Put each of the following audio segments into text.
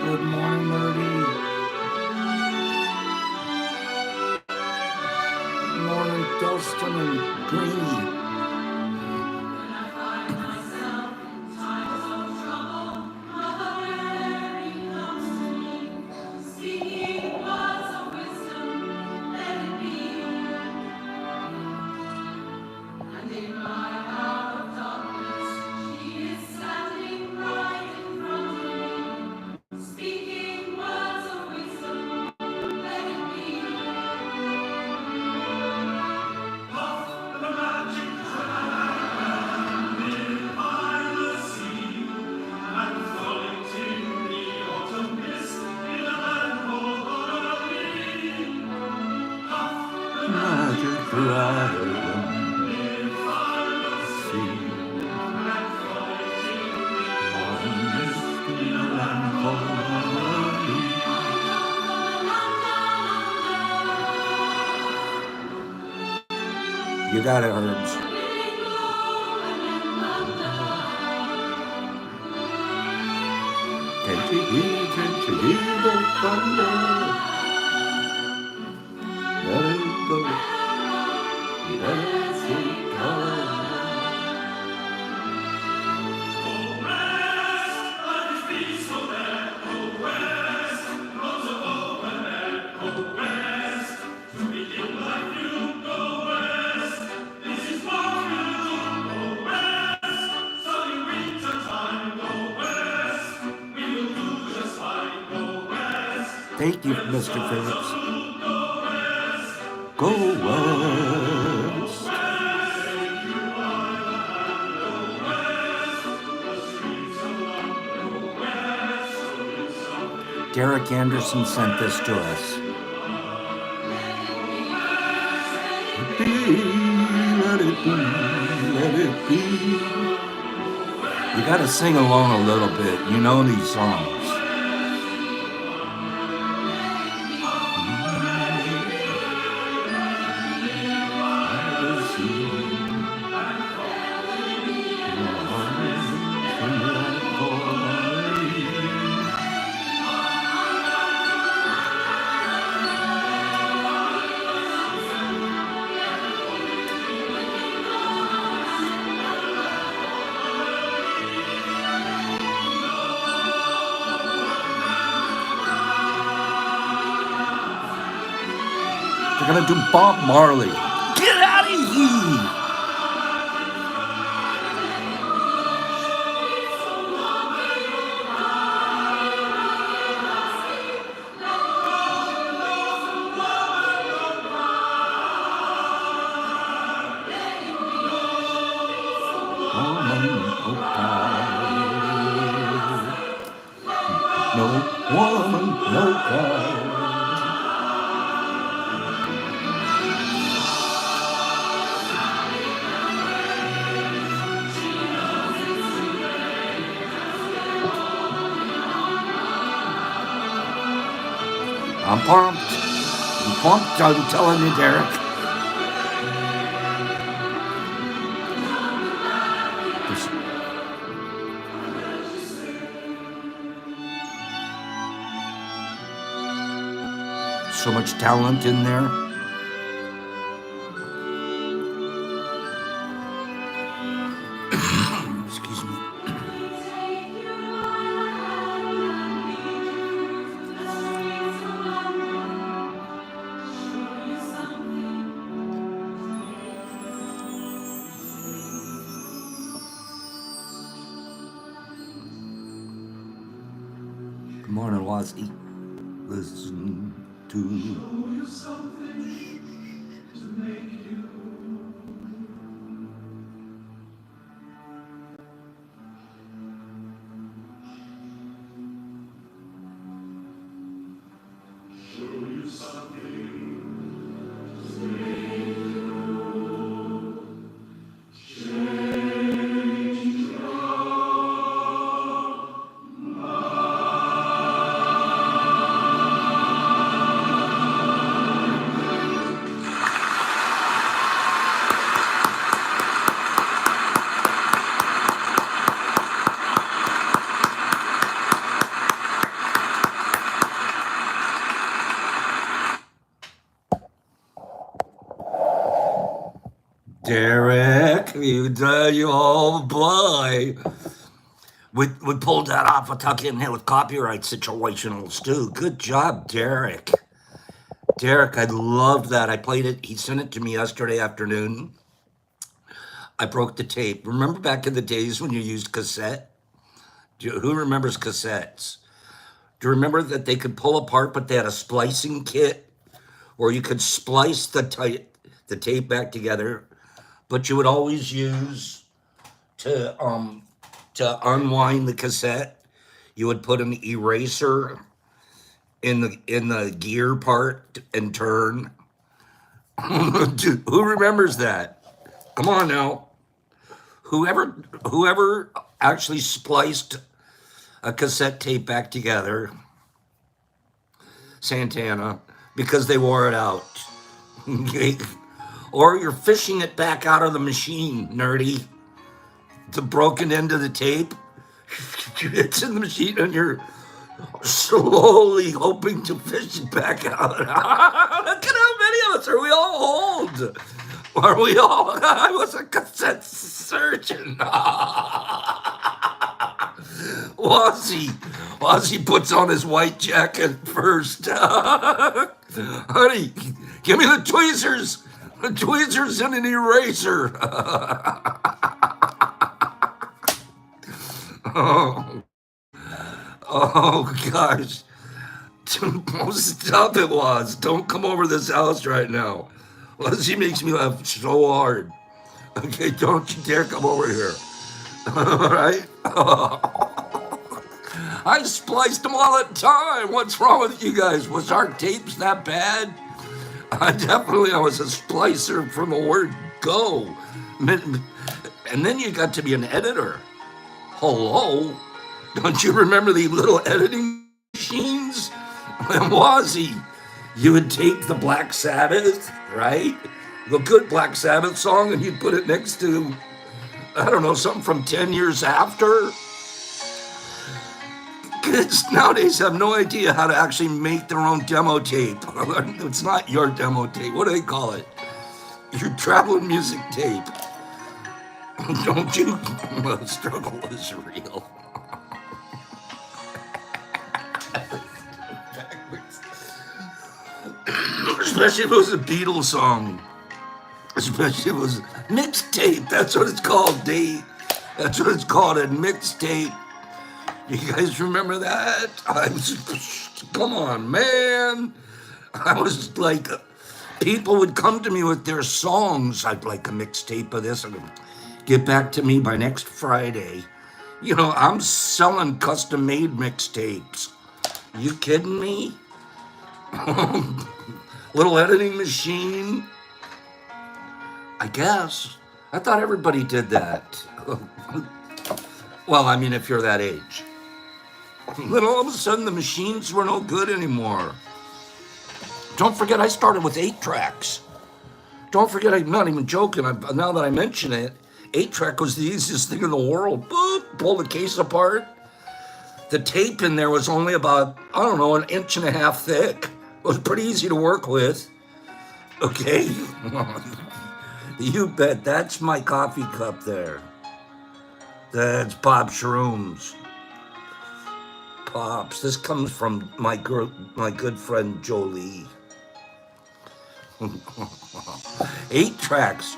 Good morning, Murdy. Good morning, Dustin and Greenie. You got it, Herbs. Can't you hear the thunder? Let it go, let it go. Thank you, Mr. Phillips. Go west. Derek Anderson sent this to us. Let it be, let it be. You got to sing along a little bit. You know these songs. They're gonna do Bob Marley. Get out of here! No woman, no cry. I'm pumped. I'm pumped, I'm telling you, Derek. There's so much talent in there. Excuse me. Good morning, Wazzy. Listen to Derek, you oh boy. We pulled that off without getting hit with copyright situationals too. Good job, Derek. Derek, I loved that. I played it. He sent it to me yesterday afternoon. I broke the tape. Remember back in the days when you used cassette? Who remembers cassettes? Do you remember that they could pull apart, but they had a splicing kit where you could splice the tape back together, but you would always use to unwind the cassette. You would put an eraser in the gear part and turn. Dude, who remembers that? Come on now. Whoever actually spliced a cassette tape back together, Santana, because they wore it out. Okay? Or you're fishing it back out of the machine, nerdy. The broken end of the tape. It's in the machine and you're slowly hoping to fish it back out. Look at how many of us are we all old? Are we all? I was a cassette surgeon. Wazzy puts on his white jacket first. Honey, give me the tweezers. The tweezers and an eraser. Oh, oh gosh. Stop it, Waz. Don't come over this house right now. She makes me laugh so hard. Okay, don't you dare come over here. All right? I spliced them all the time. What's wrong with you guys? Was our tapes that bad? I was a splicer from the word go. And then you got to be an editor. Hello? Don't you remember the little editing machines? And Wazzy, you would take the Black Sabbath, right? The good Black Sabbath song, and you'd put it next to, I don't know, something from 10 years after. Kids nowadays have no idea how to actually make their own demo tape. It's not your demo tape. What do they call it? Your traveling music tape. Don't you? The struggle is real. Especially if it was a Beatles song. Especially if it was mixtape. That's what it's called, Dave. That's what it's called, a mixtape. You guys remember that? Come on, man. I was like, people would come to me with their songs. I'd like a mixtape of this. Get back to me by next Friday. You know, I'm selling custom-made mixtapes. You kidding me? Little editing machine. I guess. I thought everybody did that. Well, I mean, if you're that age. Then all of a sudden, the machines were no good anymore. Don't forget, I started with 8 tracks. Don't forget, I'm not even joking. Now that I mention it, 8-track was the easiest thing in the world. Boop, pull the case apart. The tape in there was only about, I don't know, 1.5 inches thick. It was pretty easy to work with. Okay? You bet. That's my coffee cup there. That's Pop Shrooms. Pops. This comes from my good friend Jolie. 8 tracks.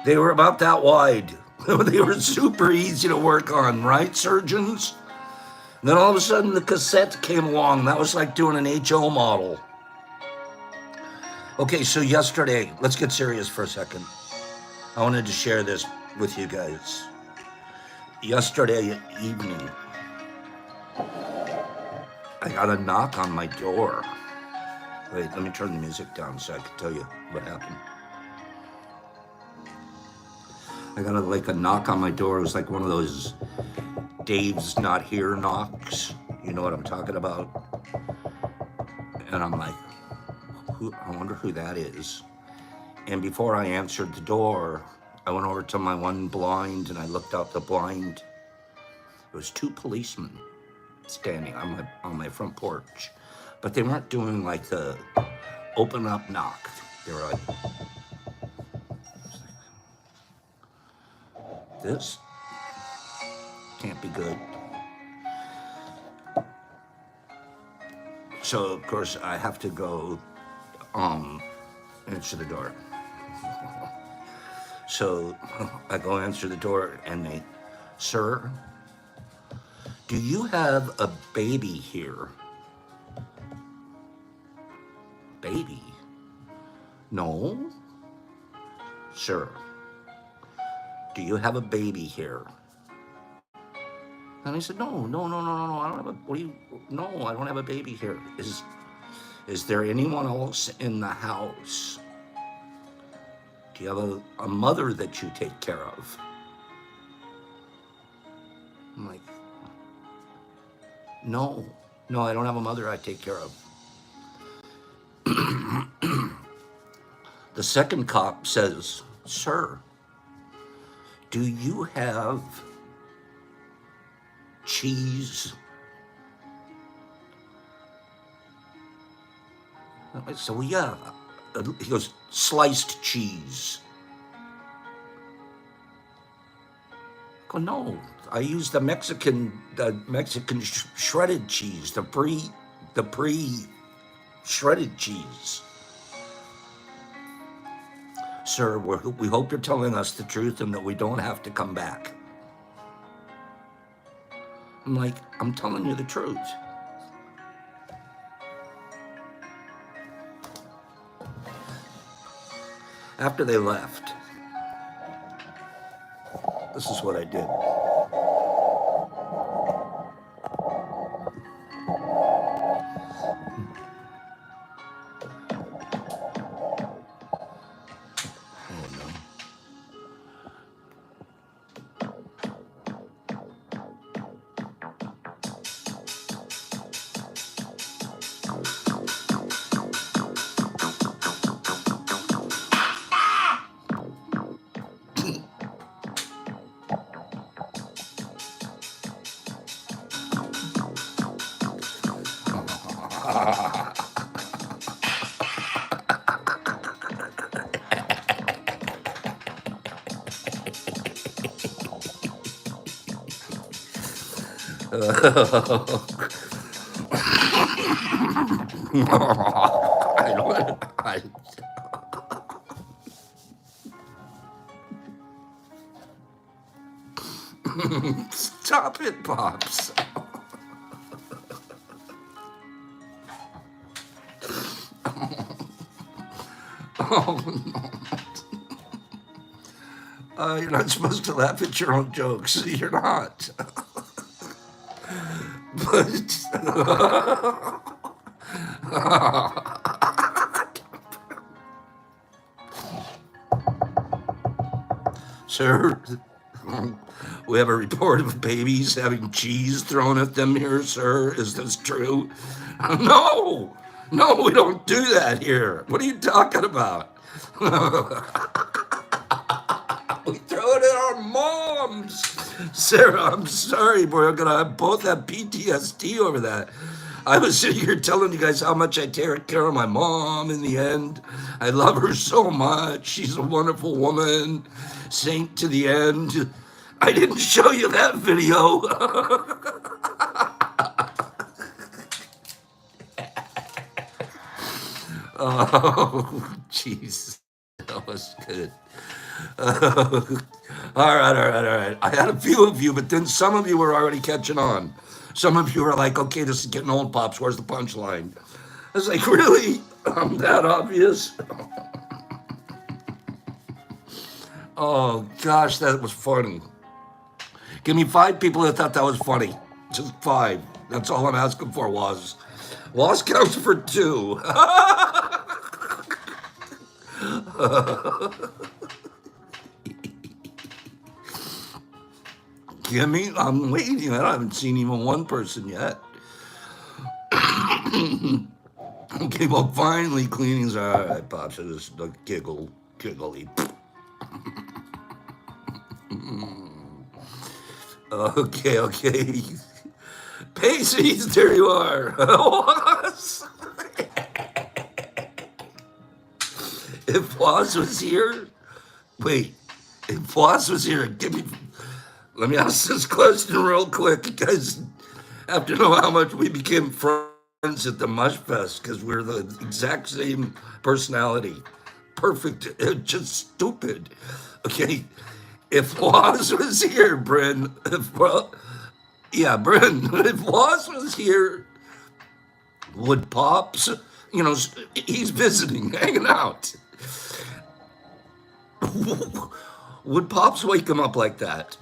They were about that wide. They were super easy to work on, right, surgeons? And then all of a sudden the cassette came along. That was like doing an HO model. Okay, so yesterday, let's get serious for a second. I wanted to share this with you guys. Yesterday evening, I got a knock on my door. Wait, let me turn the music down so I can tell you what happened. I got a knock on my door. It was like one of those Dave's not here knocks. You know what I'm talking about? And I'm like, I wonder who that is. And before I answered the door, I went over to my one blind and I looked out the blind. It was 2 policemen standing on my front porch. But they weren't doing like the open up knock. They were like, This can't be good. So, of course, I have to go answer the door. So I go answer the door and they, sir, do you have a baby here? Baby? No. Sir, do you have a baby here? And I said, no, I don't have a, what do you, no, I don't have a baby here. Is there anyone else in the house? Do you have a mother that you take care of? I'm like, no, I don't have a mother I take care of. The second cop says, sir, do you have cheese? I said, well, yeah. He goes, sliced cheese. I go, no, I use the Mexican shredded cheese, the pre shredded cheese. Sir, we hope you're telling us the truth and that we don't have to come back. I'm like, I'm telling you the truth. After they left, this is what I did. Stop it, Pops. You're not supposed to laugh at your own jokes. You're not. But sir, we have a report of babies having cheese thrown at them here, sir. Is this true? No, we don't do that here. What are you talking about? We throw it at our moms. Sarah, I'm sorry, we're gonna both have PTSD over that. I was sitting here telling you guys how much I take care of my mom in the end. I love her so much. She's a wonderful woman. Saint to the end. I didn't show you that video. Oh, jeez. That was good. All right. I had a few of you, but then some of you were already catching on. Some of you were like, okay, this is getting old, Pops. Where's the punchline? I was like, really? I'm that obvious? Oh, gosh, that was funny. Give me 5 people that thought that was funny. Just 5. That's all I'm asking for, Woz. Woz counts for 2. Gimme, I'm waiting. I haven't seen even one person yet. Okay, well, finally, cleaning's all right, Pops. I just giggly. Okay. Pacey's, there you are. If Woz was here, wait. If Woz was here, give me Let me ask this question real quick. You guys have to know how much we became friends at the Mush Fest because we're the exact same personality. Perfect, just stupid. Okay, if Waz was here, Bryn, yeah, Bryn, if Waz was here, would Pops, he's visiting, hanging out. Would Pops wake him up like that?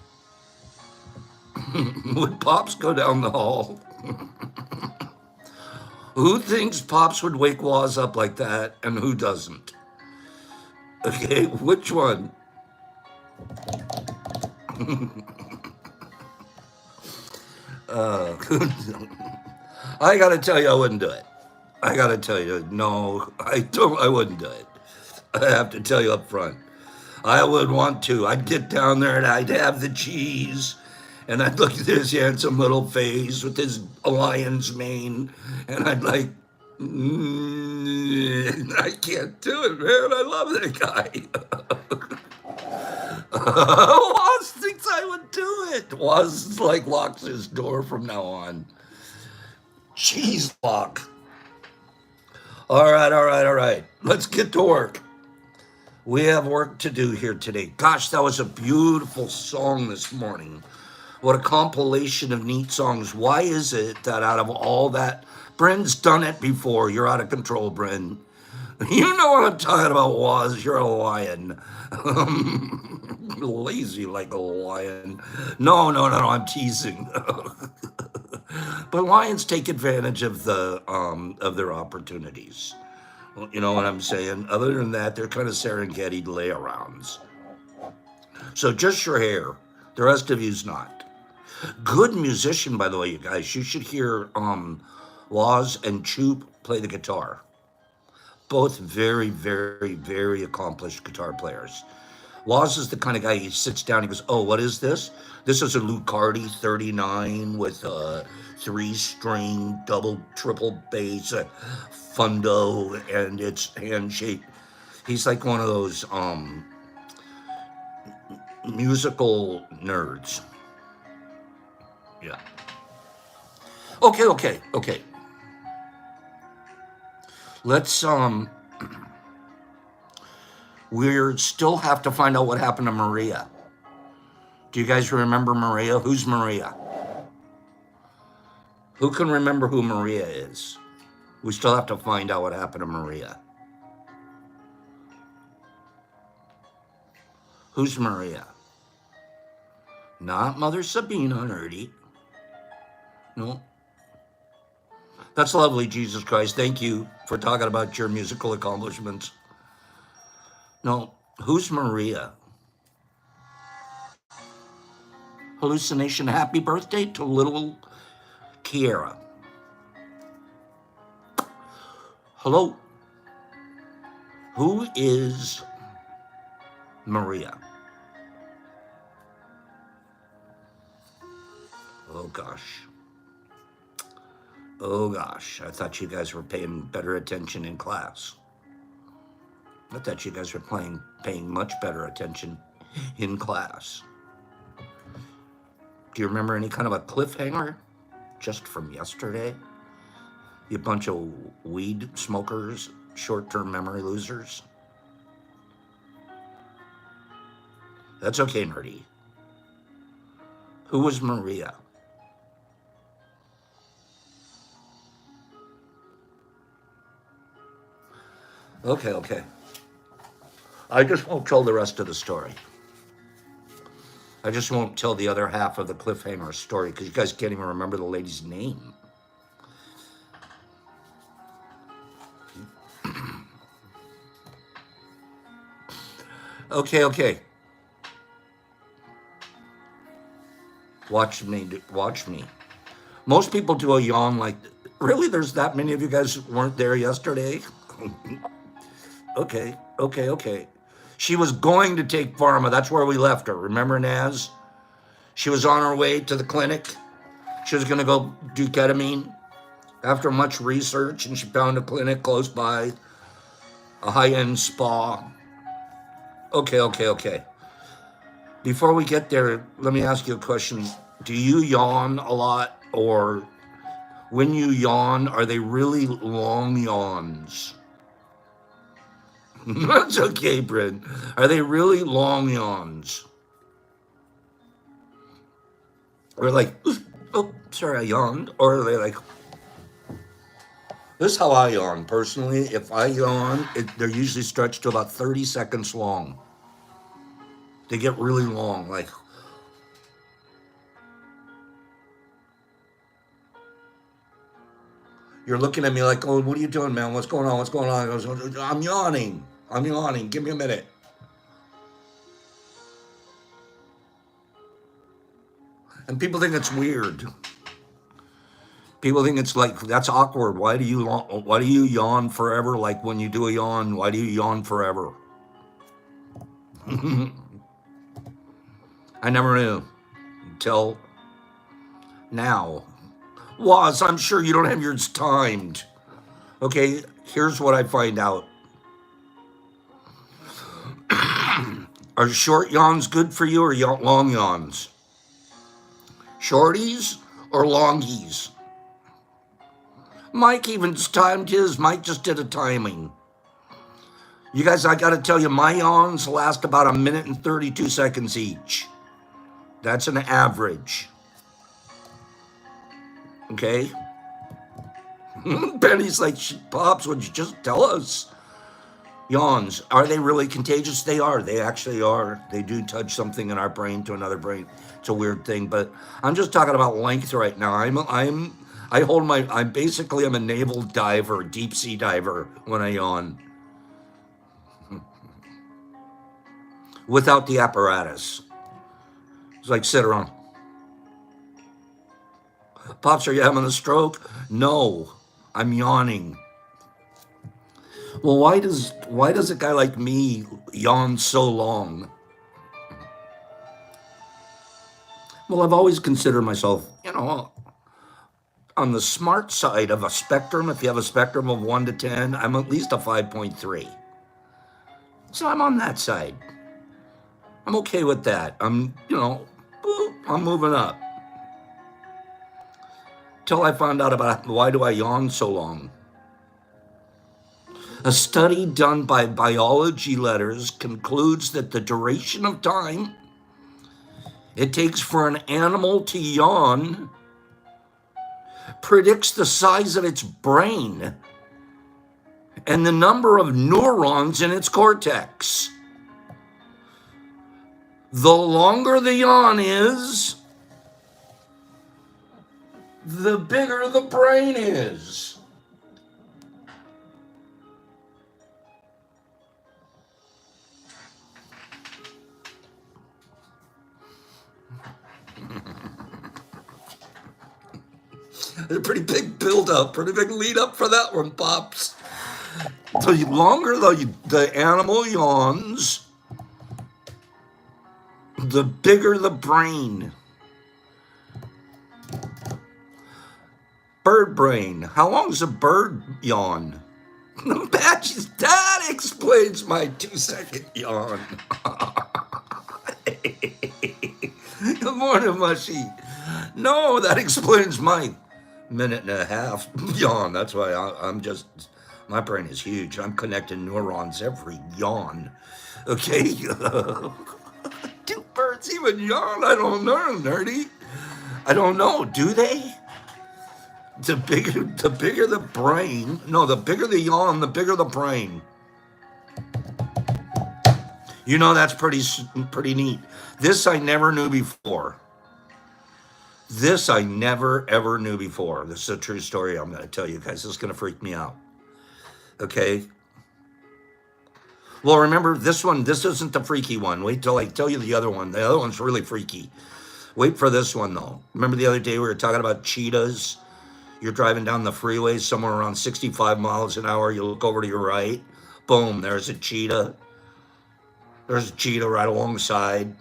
Would Pops go down the hall? Who thinks Pops would wake Waz up like that and who doesn't? Okay, which one? Uh, I gotta tell you, I wouldn't do it. I gotta tell you, no, I don't. I wouldn't do it. I have to tell you up front. I would want to. I'd get down there and I'd have the cheese, and I'd look at his handsome little face with his lion's mane, and I'd like, I can't do it, man. I love that guy. Waz thinks I would do it. Waz like locks his door from now on. Cheese lock. All right, all right, all right. Let's get to work. We have work to do here today. Gosh, that was a beautiful song this morning. What a compilation of neat songs. Why is it that out of all that, Bryn's done it before. You're out of control, Bryn. You know what I'm talking about, Waz. You're a lion. Lazy like a lion. No, I'm teasing. But lions take advantage of of their opportunities. You know what I'm saying? Other than that, they're kind of Serengeti lay-arounds. So just your hair. The rest of you's not. Good musician, by the way, you guys. You should hear Waz and Choop play the guitar. Both very, very, very accomplished guitar players. Waz is the kind of guy, he sits down, he goes, oh, what is this? This is a Lucardi 39 with a 3-string, double, triple bass, a fundo, and it's hand-shaped. He's like one of those musical nerds. Yeah. Okay. Let's we still have to find out what happened to Maria. Do you guys remember Maria? Who's Maria? Who can remember who Maria is? We still have to find out what happened to Maria. Who's Maria? Not Mother Sabina, nerdy. No. That's lovely, Jesus Christ. Thank you for talking about your musical accomplishments. No, who's Maria? Hallucination. Happy birthday to little Kiera. Hello. Who is Maria? Oh gosh. I thought you guys were paying better attention in class. I thought you guys were paying much better attention in class. Do you remember any kind of a cliffhanger just from yesterday? You bunch of weed smokers, short-term memory losers. That's okay, nerdy. Who was Maria? Okay. I just won't tell the rest of the story. I just won't tell the other half of the cliffhanger story because you guys can't even remember the lady's name. Okay. Watch me. Most people do a yawn like, really? There's that many of you guys who weren't there yesterday? Okay. She was going to take pharma. That's where we left her. Remember, Naz? She was on her way to the clinic. She was going to go do ketamine. After much research, and she found a clinic close by, a high-end spa. Okay. Before we get there, let me ask you a question. Do you yawn a lot, or when you yawn, are they really long yawns? That's okay, Bryn. Are they really long yawns? Or like, oh, sorry, I yawned. Or are they like, this is how I yawn personally. If I yawn, they're usually stretched to about 30 seconds long. They get really long. Like, you're looking at me like, oh, what are you doing, man? What's going on? What's going on? I goes, I'm yawning. I'm yawning. Give me a minute. And people think it's weird. People think it's like, that's awkward. Why do you yawn forever? Like when you do a yawn, why do you yawn forever? I never knew until now. Was, I'm sure you don't have yours timed. Okay, here's what I find out. Are short yawns good for you or long yawns? Shorties or longies? Mike even timed his. Mike just did a timing. You guys, I got to tell you, my yawns last about 1 minute and 32 seconds each. That's an average. Okay? Penny's like, Pops, would you just tell us? Yawns, are they really contagious? They are. They actually are. They do touch something in our brain to another brain. It's a weird thing, but I'm just talking about length right now. I'm a naval diver, deep sea diver when I yawn. Without the apparatus. It's like sit around. Pops, are you having a stroke? No, I'm yawning. Well, why does a guy like me yawn so long? Well, I've always considered myself, on the smart side of a spectrum. If you have a spectrum of 1 to 10, I'm at least a 5.3. So I'm on that side. I'm okay with that. I'm moving up. Till I found out about why do I yawn so long. A study done by Biology Letters concludes that the duration of time it takes for an animal to yawn predicts the size of its brain and the number of neurons in its cortex. The longer the yawn is, the bigger the brain is. A pretty big build-up, pretty big lead-up for that one, Pops. The longer the animal yawns, the bigger the brain. Bird brain. How long does a bird yawn? That explains my 2-second yawn. Good morning, Mushy. No, that explains my 1.5 minute yawn. That's why my brain is huge. I'm connecting neurons every yawn. Okay? Do birds even yawn? I don't know, nerdy. I don't know. Do they? The bigger the brain. No, the bigger the yawn, the bigger the brain. That's pretty neat. This I never knew before. This I never, ever knew before. This is a true story I'm going to tell you guys. This is going to freak me out. Okay? Well, remember, this isn't the freaky one. Wait till I tell you the other one. The other one's really freaky. Wait for this one, though. Remember the other day we were talking about cheetahs? You're driving down the freeway somewhere around 65 miles an hour. You look over to your right. Boom, there's a cheetah. There's a cheetah right alongside.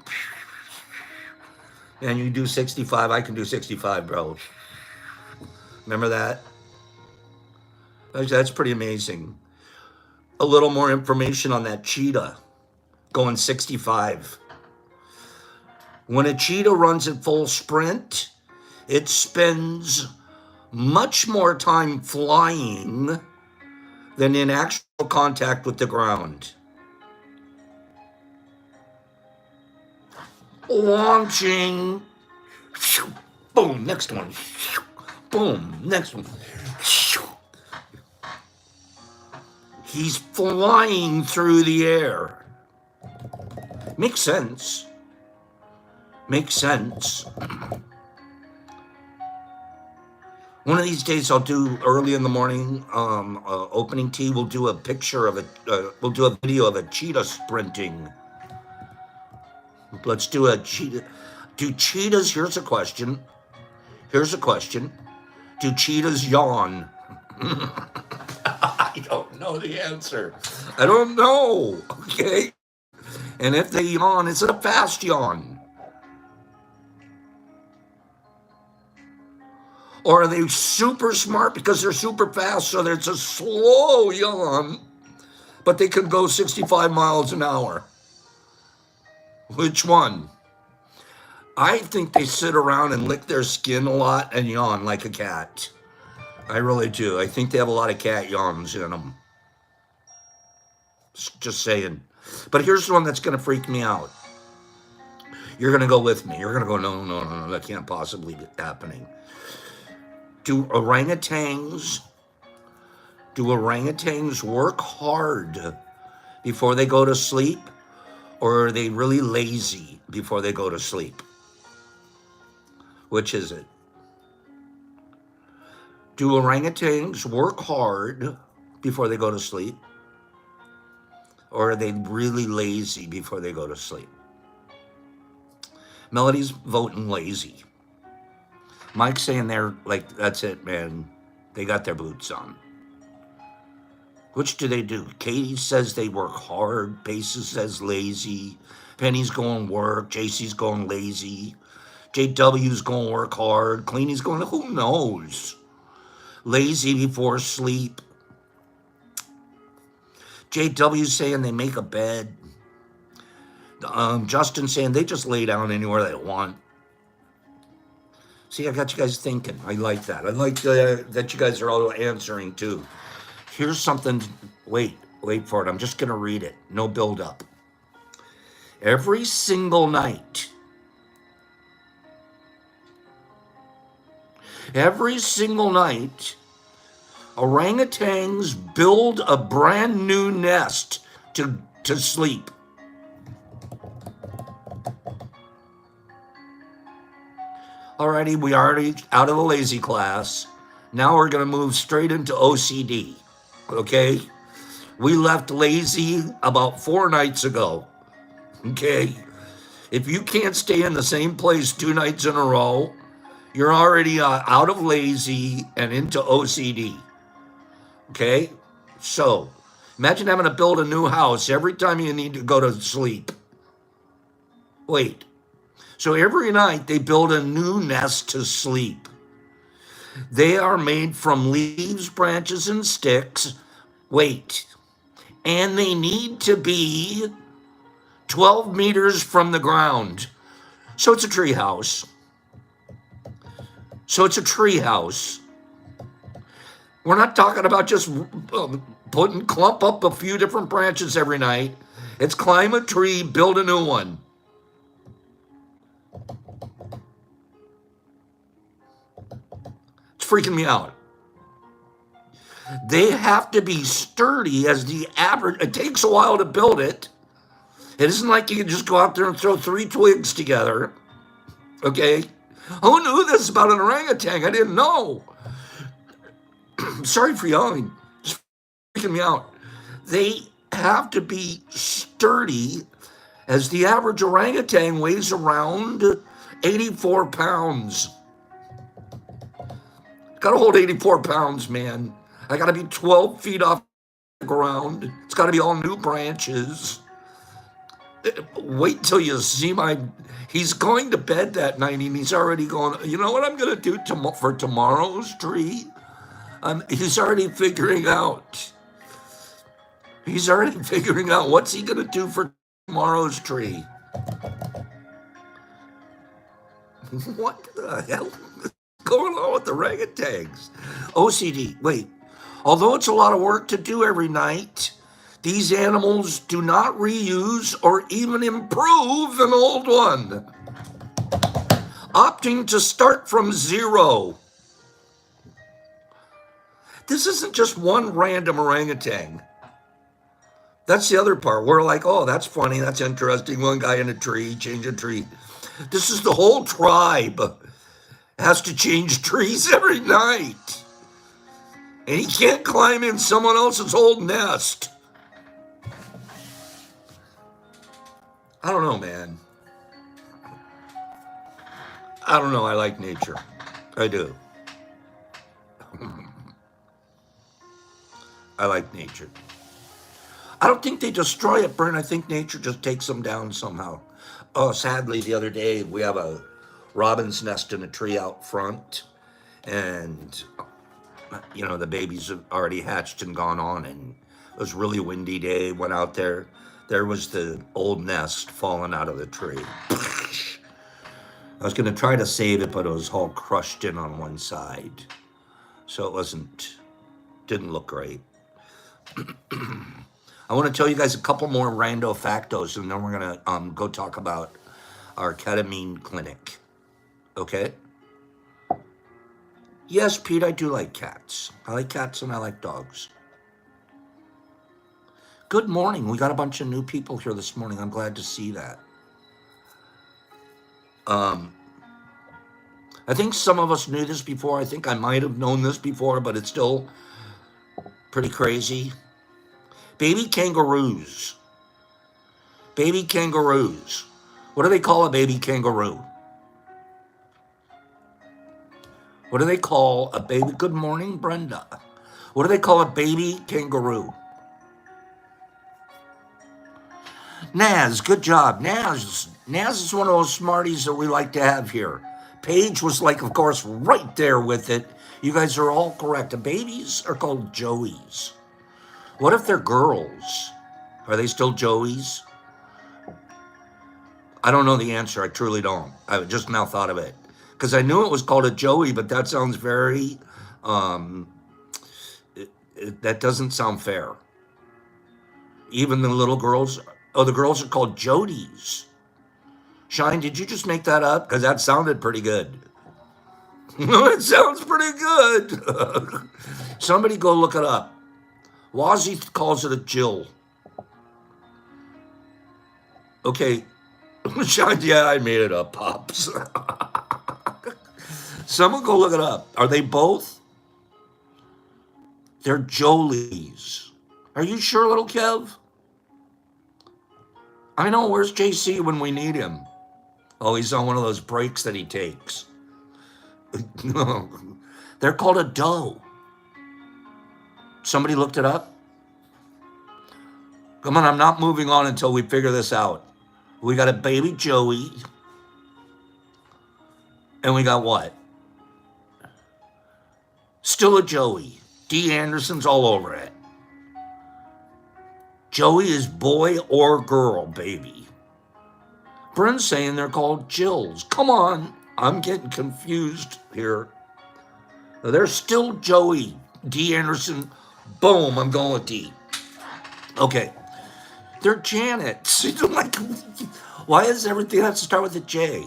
And you do 65, I can do 65, bro. Remember that? That's pretty amazing. A little more information on that cheetah going 65. When a cheetah runs at full sprint, it spends much more time flying than in actual contact with the ground. Launching. Boom, next one. Boom, next one. He's flying through the air. Makes sense. Makes sense. One of these days, I'll do early in the morning opening tea. We'll do a picture of it. We'll do a video of a cheetah sprinting. Let's do a cheetah. Do cheetahs? Here's a question. Here's a question. Do cheetahs yawn? I don't know the answer. I don't know. Okay. And if they yawn, is it a fast yawn? Or are they super smart because they're super fast, so it's a slow yawn, but they can go 65 miles an hour? Which one? I think they sit around and lick their skin a lot and yawn like a cat. I really do. I think they have a lot of cat yawns in them. Just saying. But here's the one that's going to freak me out. You're going to go with me. You're going to go, no, that can't possibly be happening. Do orangutans work hard before they go to sleep, or are they really lazy before they go to sleep? Which is it? Do orangutans work hard before they go to sleep, or are they really lazy before they go to sleep? Melody's voting lazy. Mike's saying they're like, that's it, man. They got their boots on. Which do they do? Katie says they work hard. Paces says lazy. Penny's going work. JC's going lazy. JW's going work hard. Cleanie's going, who knows? Lazy before sleep. JW's saying they make a bed. Justin's saying they just lay down anywhere they want. See, I got you guys thinking. I like that. I like that you guys are all answering too. Here's something. Wait for it. I'm just going to read it. No build up. Every single night, orangutans build a brand new nest to sleep. Alrighty, we already out of the lazy class. Now we're going to move straight into OCD. Okay? We left lazy about 4 nights ago. Okay? If you can't stay in the same place 2 nights in a row, you're already out of lazy and into OCD. Okay? So, imagine having to build a new house every time you need to go to sleep. Wait. So every night they build a new nest to sleep. They are made from leaves, branches, and sticks. Wait. And they need to be 12 meters from the ground. So it's a tree house. We're not talking about just clump up a few different branches every night. It's climb a tree, build a new one. Freaking me out. They have to be sturdy as the average. It takes a while to build it. It isn't like you can just go out there and throw 3 twigs together. Okay? Who knew this about an orangutan? I didn't know. Sorry for yelling. Just freaking me out. They have to be sturdy as the average orangutan weighs around 84 pounds. Got to hold 84 pounds, man. I got to be 12 feet off the ground. It's got to be all new branches. Wait till you see he's going to bed that night and he's already going, you know what I'm going to do for tomorrow's tree? He's already figuring out. What's he going to do for tomorrow's tree. What the hell is going on with the orangutans? OCD. Wait. Although it's a lot of work to do every night, these animals do not reuse or even improve an old one, opting to start from zero. This isn't just one random orangutan. That's the other part. We're like, oh, that's funny, that's interesting. One guy in a tree, change a tree. This is the whole tribe has to change trees every night. And he can't climb in someone else's old nest. I don't know, man. I don't know. I like nature. I do. I like nature. I don't think they destroy it, Brent. I think nature just takes them down somehow. Oh, sadly, the other day, we have a robin's nest in a tree out front. And, you know, the babies have already hatched and gone on. And it was a really windy day. Went out there. There was the old nest falling out of the tree. I was going to try to save it, but it was all crushed in on one side. So it didn't look great. I want to tell you guys a couple more rando factos, and then we're going to go talk about our ketamine clinic. Okay? Yes, Pete, I do like cats. I like cats and I like dogs. Good morning. We got a bunch of new people here this morning. I'm glad to see that. I think some of us knew this before. I think I might have known this before, but it's still pretty crazy. Baby kangaroos. Baby kangaroos. What do they call a baby kangaroo? What do they call a baby? Good morning, Brenda. What do they call a baby kangaroo? Naz, good job. Naz is one of those smarties that we like to have here. Paige was like, of course, right there with it. You guys are all correct. The babies are called joeys. What if they're girls? Are they still joeys? I don't know the answer. I truly don't. I just now thought of it. Because I knew it was called a joey, but that sounds very, that doesn't sound fair. Even the little girls, the girls are called jodies. Shine, did you just make that up? Because that sounded pretty good. It sounds pretty good. Somebody go look it up. Wazzy calls it a Jill. Okay. Shine, yeah, I made it up, Pops. Someone go look it up. Are they both? They're Jolies. Are you sure, little Kev? I know, where's JC when we need him? Oh, he's on one of those breaks that he takes. No, they're called a doe. Somebody looked it up? Come on, I'm not moving on until we figure this out. We got a baby Joey. And we got what? Still a Joey. D. Anderson's all over it. Joey is boy or girl, baby. Bryn's saying they're called Jills. Come on, I'm getting confused here. They're still Joey. D. Anderson, boom, I'm going with D. Okay, they're Janets. Like, why does everything have to start with a J?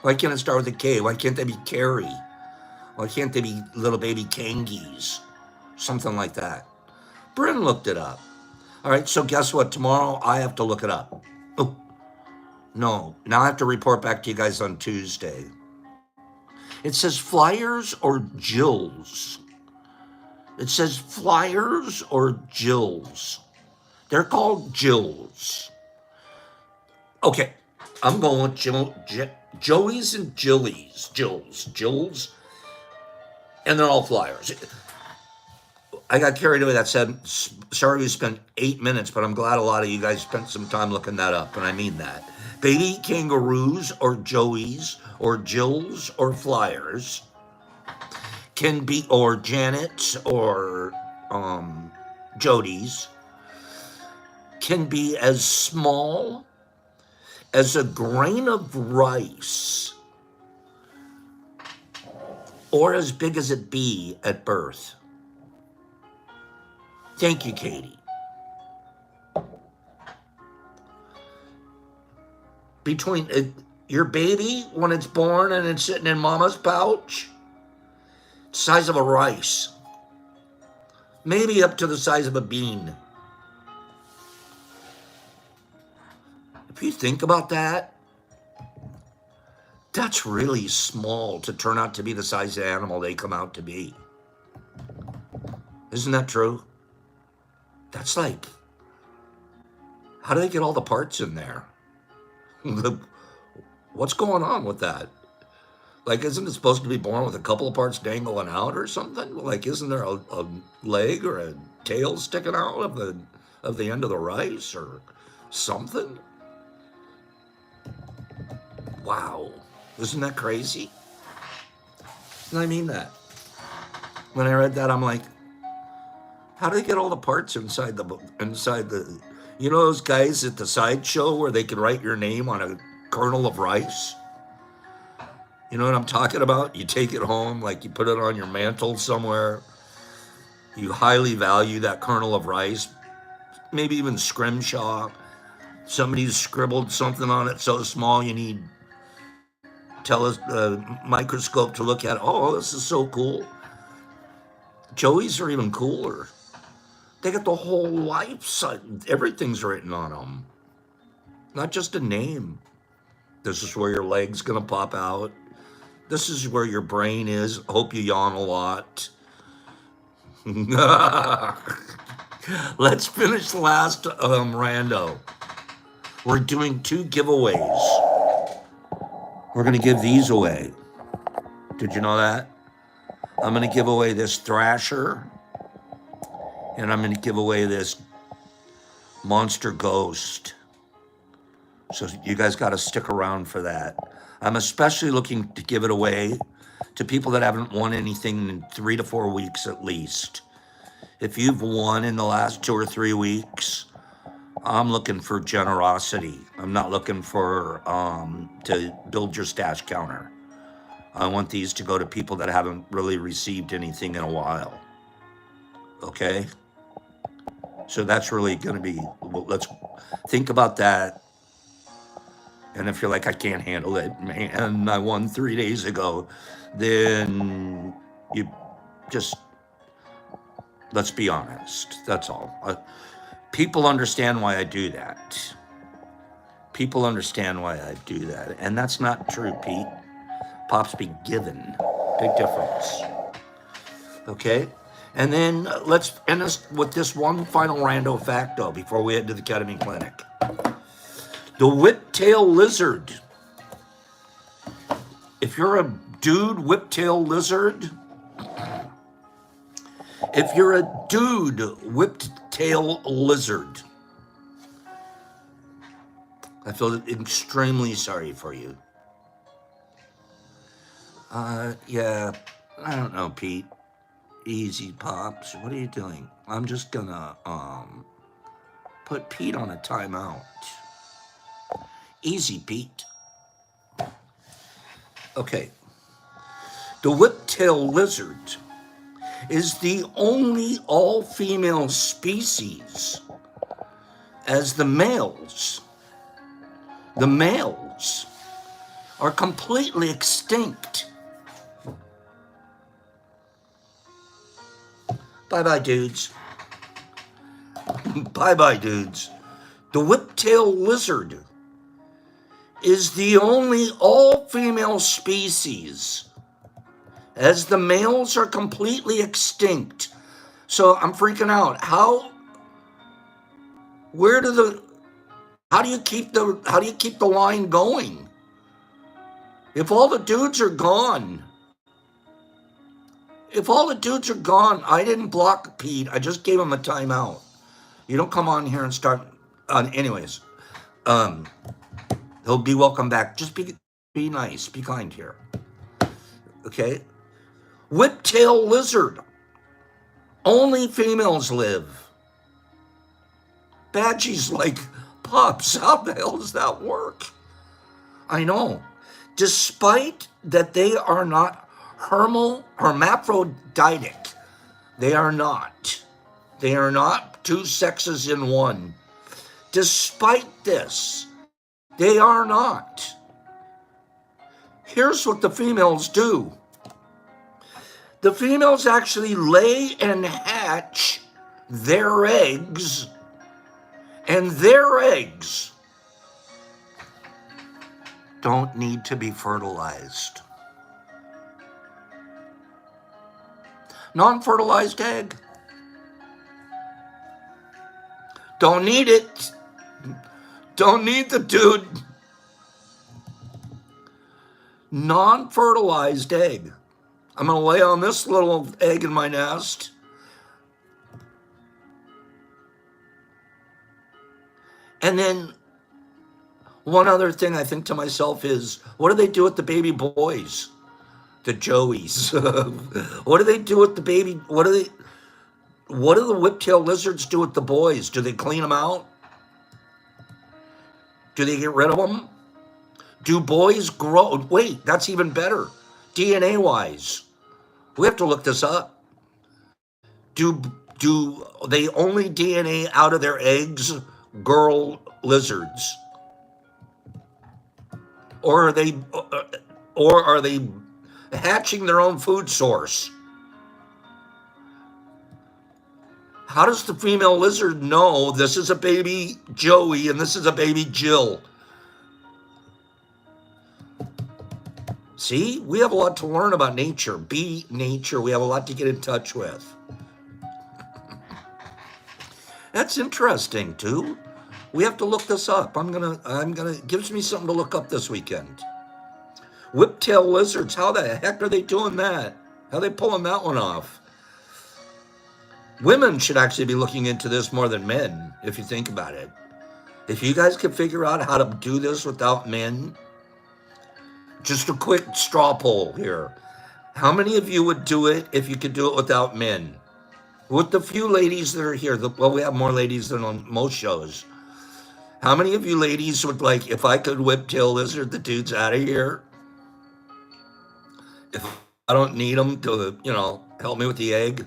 Why can't it start with a K? Why can't they be Carrie? Why can't they be little baby Kangies? Something like that. Bryn looked it up. All right, so guess what? Tomorrow I have to look it up. Oh, no, now I have to report back to you guys on Tuesday. It says Flyers or Jills. It says Flyers or Jills. They're called Jills. Okay, I'm going with Joeys and Jillies. Jills. And they're all Flyers. I got carried away. That said, sorry we spent 8 minutes, but I'm glad a lot of you guys spent some time looking that up, and I mean that. Baby kangaroos or Joeys or Jills or Flyers can be, or Janets or Jodies, can be as small as a grain of rice or as big as it be at birth. Thank you, Katie. Between your baby, when it's born and it's sitting in mama's pouch, size of a rice. Maybe up to the size of a bean. If you think about that, that's really small to turn out to be the size of the animal they come out to be. Isn't that true? That's like, how do they get all the parts in there? What's going on with that? Like, isn't it supposed to be born with a couple of parts dangling out or something? Like, isn't there a leg or a tail sticking out of the end of the rice or something? Wow, isn't that crazy? And I mean that. When I read that, I'm like, how do they get all the parts inside the, you know those guys at the sideshow where they can write your name on a kernel of rice? You know what I'm talking about? You take it home, like you put it on your mantle somewhere. You highly value that kernel of rice, maybe even scrimshaw. Somebody's scribbled something on it so small you need microscope to look at it. Oh, this is so cool. Joey's are even cooler. They got the whole life side. Everything's written on them. Not just a name. This is where your leg's gonna pop out. This is where your brain is. Hope you yawn a lot. Let's finish the last rando. We're doing 2 giveaways. We're gonna give these away. Did you know that? I'm gonna give away this Thrasher, and I'm gonna give away this Monster Ghost. So you guys gotta stick around for that. I'm especially looking to give it away to people that haven't won anything in 3 to 4 weeks at least. If you've won in the last 2 or 3 weeks, I'm looking for generosity. I'm not looking for to build your stash counter. I want these to go to people that haven't really received anything in a while. Okay? So that's really going to be, well, let's think about that. And if you're like, I can't handle it, man, I won 3 days ago, then you just, let's be honest. That's all. People understand why I do that. People understand why I do that. And that's not true, Pete. Pops be given. Big difference. Okay? And then let's end us with this one final rando facto before we head to the ketamine clinic. The whiptail lizard. If you're a dude whiptail lizard, if you're a dude whiptail lizard, I feel extremely sorry for you. Yeah, I don't know, Pete. Easy, Pops. What are you doing? I'm just gonna, put Pete on a timeout. Easy, Pete. Okay. The whiptail lizard is the only all-female species, as the males are completely extinct. Bye-bye, dudes. Bye-bye, dudes. The whiptail lizard is the only all-female species, as the males are completely extinct. So I'm freaking out. How do you keep the line going? If all the dudes are gone, I didn't block Pete. I just gave him a timeout. You don't come on here and start. Anyways, he'll be welcome back. Just be nice, be kind here. Okay. Whiptail lizard. Only females live. Badgie's like, Pops, how the hell does that work? I know. Despite that they are not hermaphroditic. They are not. They are not two sexes in one. Despite this, they are not. Here's what the females do. The females actually lay and hatch their eggs, and their eggs don't need to be fertilized. Non-fertilized egg. Don't need it. Don't need the dude. Non-fertilized egg. I'm going to lay on this little egg in my nest. And then one other thing I think to myself is, what do they do with the baby boys? The Joeys. What do they do with the baby? What do the whiptail lizards do with the boys? Do they clean them out? Do they get rid of them? Do boys grow? Wait, that's even better. DNA wise. We have to look this up. Do they only DNA out of their eggs girl lizards? Or are they hatching their own food source? How does the female lizard know this is a baby Joey and this is a baby Jill? See, we have a lot to learn about nature. Be nature. We have a lot to get in touch with. That's interesting too. We have to look this up. It gives me something to look up this weekend. Whiptail lizards, how the heck are they doing that? How are they pulling that one off? Women should actually be looking into this more than men, if you think about it. If you guys could figure out how to do this without men, just a quick straw poll here. How many of you would do it if you could do it without men? With the few ladies that are here, well, we have more ladies than on most shows. How many of you ladies would like, if I could whiptail lizard the dudes out of here? If I don't need them to, help me with the egg?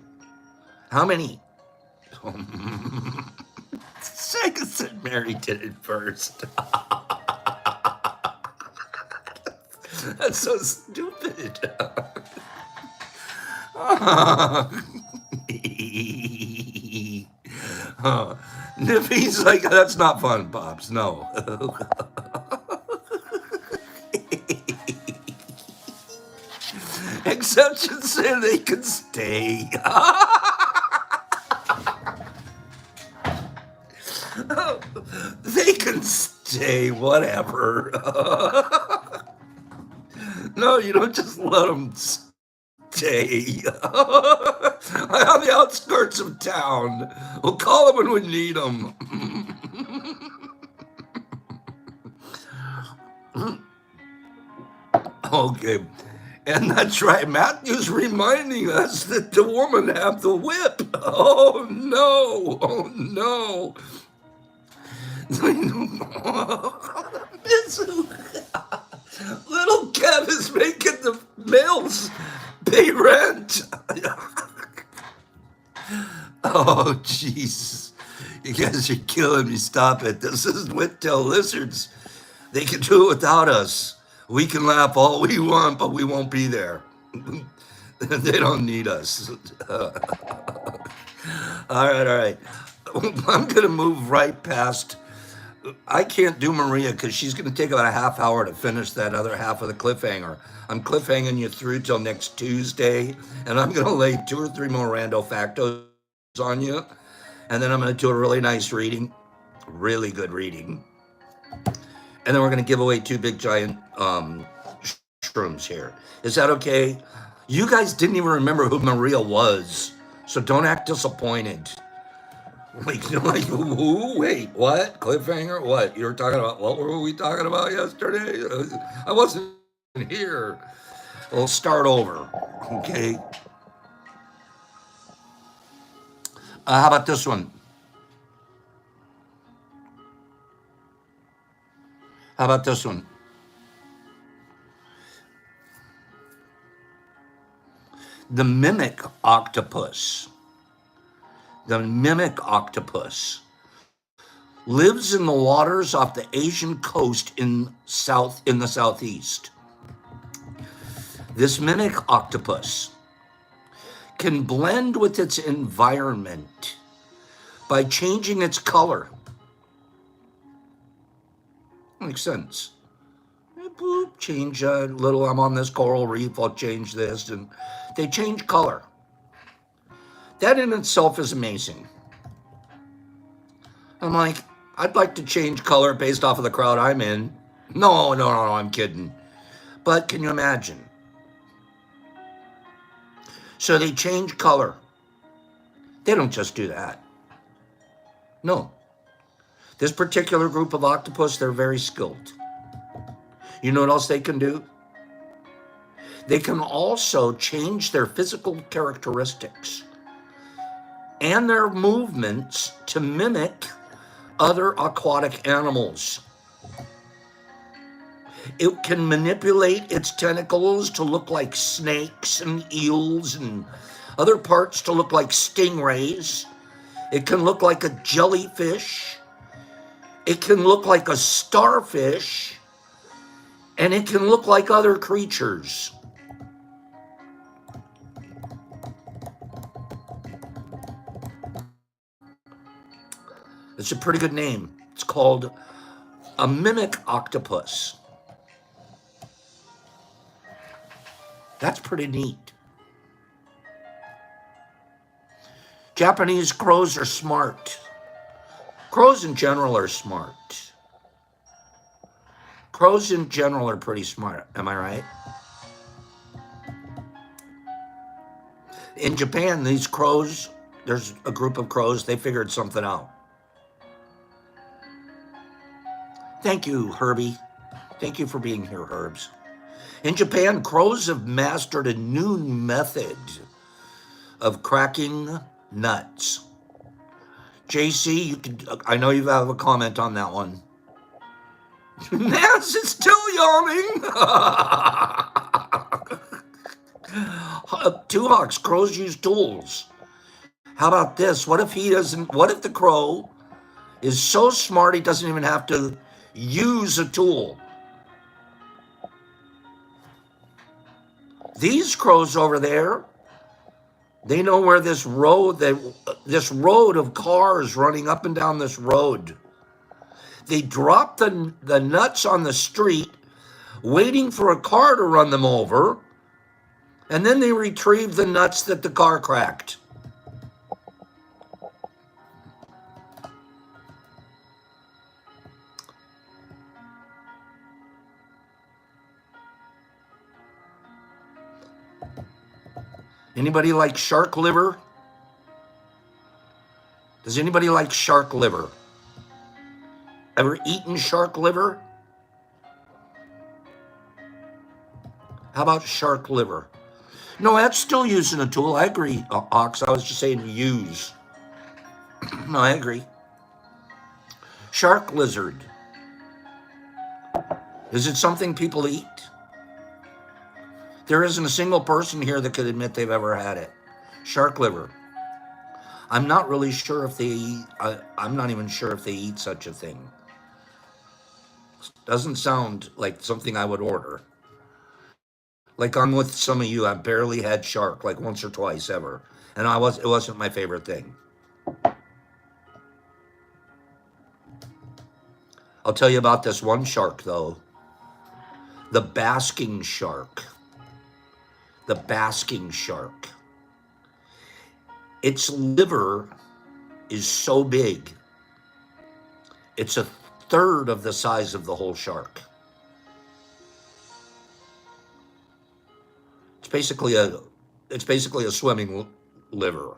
How many? Sega said Mary did it first. That's so stupid. Nippy's like, that's not fun, Pops. No. Exceptions say they can stay. They can stay, whatever. No, you don't just let them stay. On the outskirts of town. We'll call them when we need them. Okay. And that's right. Matthew's reminding us that the woman have the whip. Oh, no. Oh, no. Little Kev is making the males pay rent. Oh, jeez. You guys are killing me. Stop it. This is Whiptail lizards. They can do it without us. We can laugh all we want, but we won't be there. They don't need us. All right. I'm going to move right past. I can't do Maria because she's going to take about a half hour to finish that other half of the cliffhanger. I'm cliffhanging you through till next Tuesday, and I'm going to lay 2 or 3 more rando factos on you, and then I'm going to do a really nice reading, really good reading, and then we're going to give away 2 big giant shrooms here. Is that okay? You guys didn't even remember who Maria was, so don't act disappointed. Like, who? Wait, what? Cliffhanger? What? You were talking about, what were we talking about yesterday? I wasn't here. We'll start over, okay? How about this one? How about this one? The mimic octopus. The mimic octopus lives in the waters off the Asian coast in the southeast. This mimic octopus can blend with its environment by changing its color. Makes sense. Boop, change a little, I'm on this coral reef, I'll change this, and they change color. That in itself is amazing. I'm like, I'd like to change color based off of the crowd I'm in. No, I'm kidding. But can you imagine? So they change color. They don't just do that. No. This particular group of octopus, they're very skilled. You know what else they can do? They can also change their physical characteristics and their movements to mimic other aquatic animals. It can manipulate its tentacles to look like snakes and eels and other parts to look like stingrays. It can look like a jellyfish. It can look like a starfish. And it can look like other creatures. It's a pretty good name. It's called a mimic octopus. That's pretty neat. Japanese crows are smart. Crows in general are smart. Crows in general are pretty smart. Am I right? In Japan, these crows, there's a group of crows, they figured something out. Thank you, Herbie. Thank you for being here, Herbs. In Japan, crows have mastered a new method of cracking nuts. JC, you can, I know you have a comment on that one. Nance is still yawning. Two hawks, crows use tools. How about this? What if the crow is so smart he doesn't even have to use a tool? These crows over there, they know where this road of cars running up and down this road. They drop the nuts on the street, waiting for a car to run them over, and then they retrieve the nuts that the car cracked. Anybody like shark liver? Does anybody like shark liver? Ever eaten shark liver? How about shark liver? No, that's still using a tool. I agree, Ox. I was just saying use. No, I agree. Shark lizard. Is it something people eat? There isn't a single person here that could admit they've ever had it. Shark liver. I'm not really sure if I'm not even sure if they eat such a thing. Doesn't sound like something I would order. Like I'm with some of you, I barely had shark, like once or twice ever. And it wasn't my favorite thing. I'll tell you about this one shark though. The basking shark. The basking shark. Its liver is so big, it's a third of the size of the whole shark. It's basically a swimming liver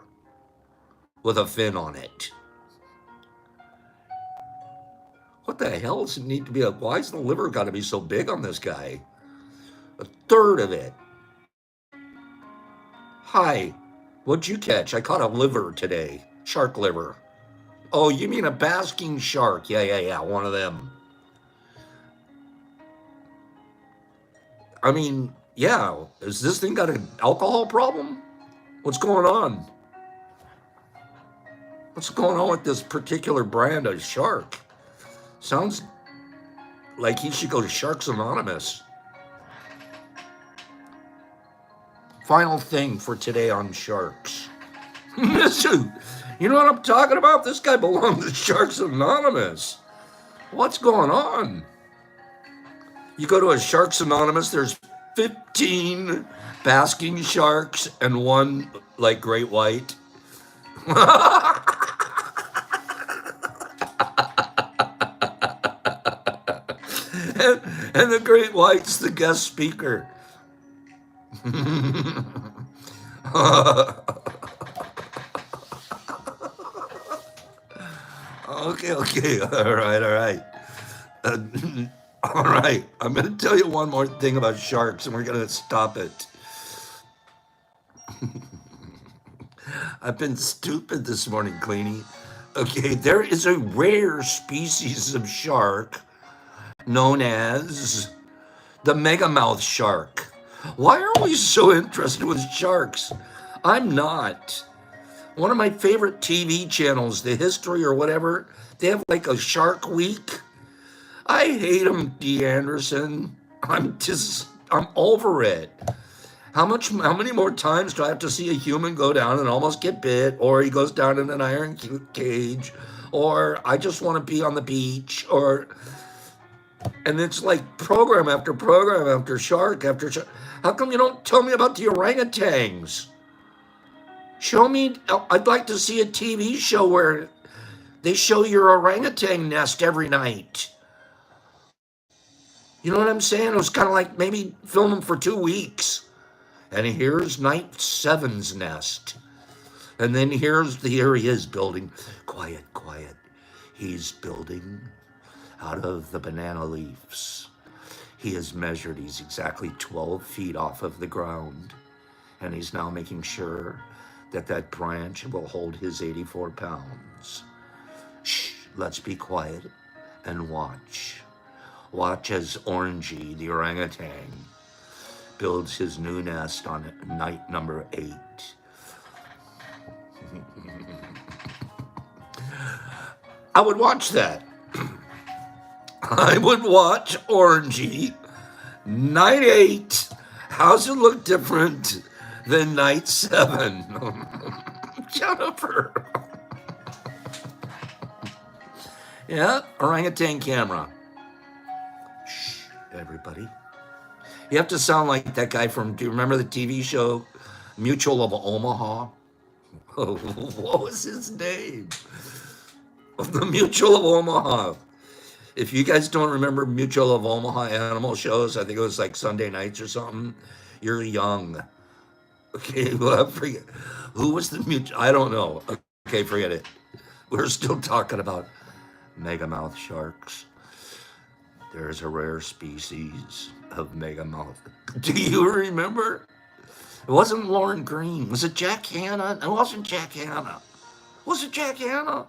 with a fin on it. What the hell does it need to be? Why is the liver got to be so big on this guy? A third of it. Hi, what'd you catch? I caught a liver today. Shark liver. Oh, you mean a basking shark? Yeah, one of them. I mean, yeah, has this thing got an alcohol problem? What's going on? What's going on with this particular brand of shark? Sounds like he should go to Sharks Anonymous. Final thing for today on sharks. You know what I'm talking about? This guy belongs to Sharks Anonymous. What's going on? You go to a Sharks Anonymous, there's 15 basking sharks and one like great white. And the great white's the guest speaker. Okay. All right. All right. I'm going to tell you one more thing about sharks, and we're going to stop it. I've been stupid this morning, Cleanie. Okay, there is a rare species of shark known as the megamouth shark. Why are we so interested with sharks? I'm not. One of my favorite TV channels, The History or whatever, they have like a Shark Week. I hate them, D. Anderson. I'm over it. How many more times do I have to see a human go down and almost get bit, or he goes down in an iron cage, or I just want to be on the beach, and it's like program after program after shark after shark. How come you don't tell me about the orangutans? Show me, I'd like to see a TV show where they show your orangutan nest every night. You know what I'm saying? It was kind of like maybe film them for 2 weeks. And here's night 7's nest. And then here he is building. Quiet. He's building out of the banana leaves. He is measured. He's exactly 12 feet off of the ground. And he's now making sure that branch will hold his 84 pounds. Shh, let's be quiet and watch. Watch as Orangey, the orangutan, builds his new nest on night number 8. I would watch that. I would watch Orangey, night 8. How's it look different than night 7? Jennifer. Yeah, orangutan camera. Shh, everybody. You have to sound like that guy do you remember the TV show Mutual of Omaha? Oh, what was his name? The Mutual of Omaha. If you guys don't remember Mutual of Omaha animal shows, I think it was like Sunday nights or something, you're young. Okay, well, I forget. Who was the Mutual? I don't know. Okay, forget it. We're still talking about megamouth sharks. There's a rare species of megamouth. Do you remember? It wasn't Lauren Green. Was it Jack Hanna? It wasn't Jack Hanna. Was it Jack Hanna?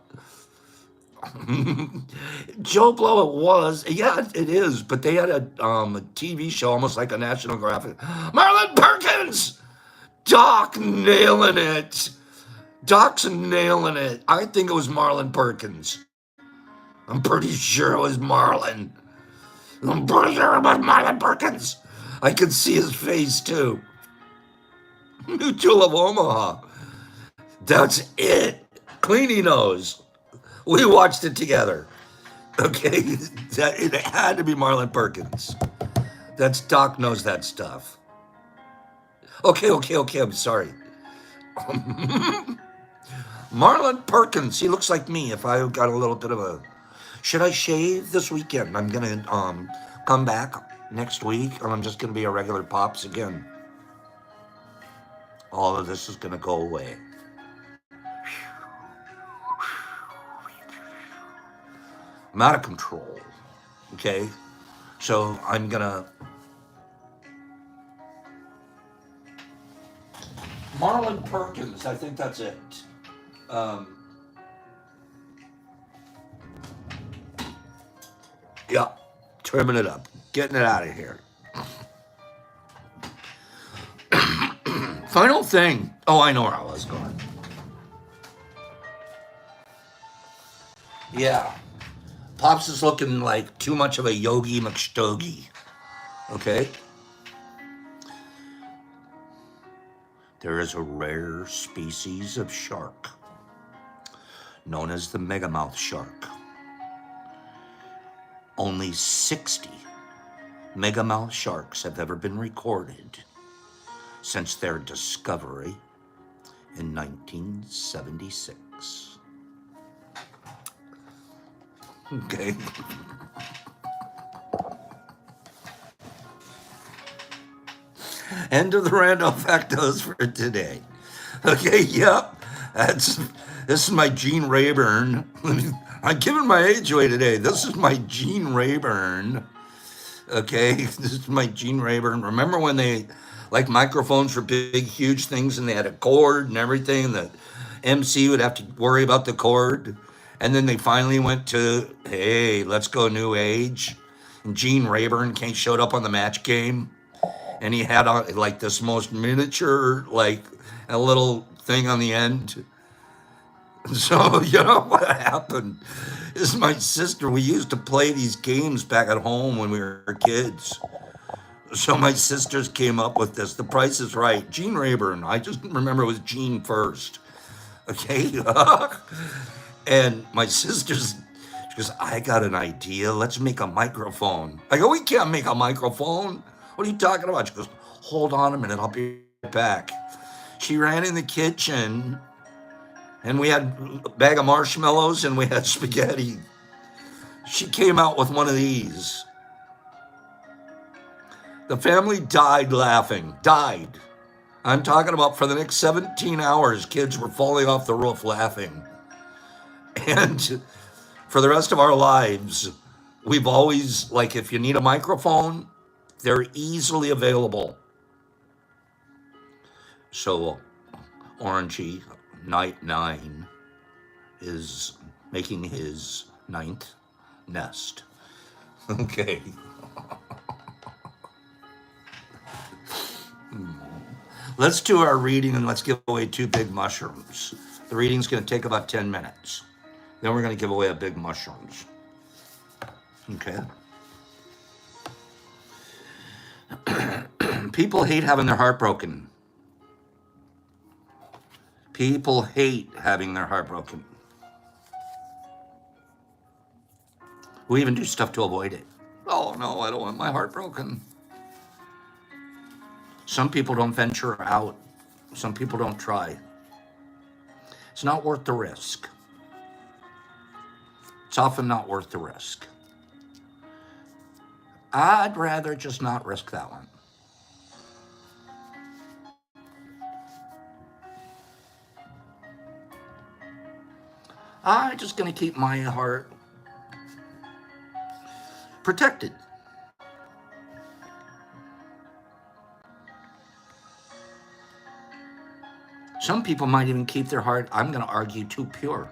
Joe Blow, it was. Yeah, it is. But they had a TV show, almost like a National Graphic. Marlon Perkins! Doc nailing it. Doc's nailing it. I think it was Marlon Perkins. I'm pretty sure it was Marlon. I'm pretty sure it was Marlon Perkins. I could see his face too. Mutual of Omaha. That's it. Cleanie knows. We watched it together. Okay, it had to be Marlon Perkins. That's Doc knows that stuff. Okay, I'm sorry. Marlon Perkins, he looks like me if I got a little bit of a... Should I shave this weekend? I'm going to come back next week, and I'm just going to be a regular Pops again. All of this is going to go away. I'm out of control, okay? So I'm going to... Marlon Perkins, I think that's it. Yeah, trimming it up, getting it out of here. Final thing. Oh, I know where I was going. Yeah. Pops is looking like too much of a Yogi McStogie. Okay? There is a rare species of shark known as the megamouth shark. Only 60 megamouth sharks have ever been recorded since their discovery in 1976. Okay. End of the Randolph Factos for today. Okay, yep. This is my Gene Rayburn. I'm giving my age away today. This is my Gene Rayburn. Okay, this is my Gene Rayburn. Remember when they, like microphones for big, huge things and they had a cord and everything, and the MC would have to worry about the cord? And then they finally went to, hey, let's go new age. And Gene Rayburn showed up on the match game. And he had like this most miniature, like a little thing on the end. So, you know what happened is my sister, we used to play these games back at home when we were kids. So my sisters came up with this. The Price is Right. Gene Rayburn. I just remember it was Gene first. Okay. And my sister's, she goes, I got an idea. Let's make a microphone. I go, we can't make a microphone. What are you talking about? She goes, hold on a minute. I'll be right back. She ran in the kitchen and we had a bag of marshmallows and we had spaghetti. She came out with one of these. The family died laughing. Died. I'm talking about for the next 17 hours, kids were falling off the roof laughing. And for the rest of our lives, we've always, like, if you need a microphone, they're easily available. So, Orangey, Night 9, is making his 9th nest. Okay. Let's do our reading and let's give away 2 big mushrooms. The reading's going to take about 10 minutes. Then we're going to give away a big mushrooms. Okay. People hate having their heart broken. People hate having their heart broken. We even do stuff to avoid it. Oh no, I don't want my heart broken. Some people don't venture out. Some people don't try. It's not worth the risk. It's often not worth the risk. I'd rather just not risk that one. I'm just going to keep my heart protected. Some people might even keep their heart, I'm going to argue, too pure.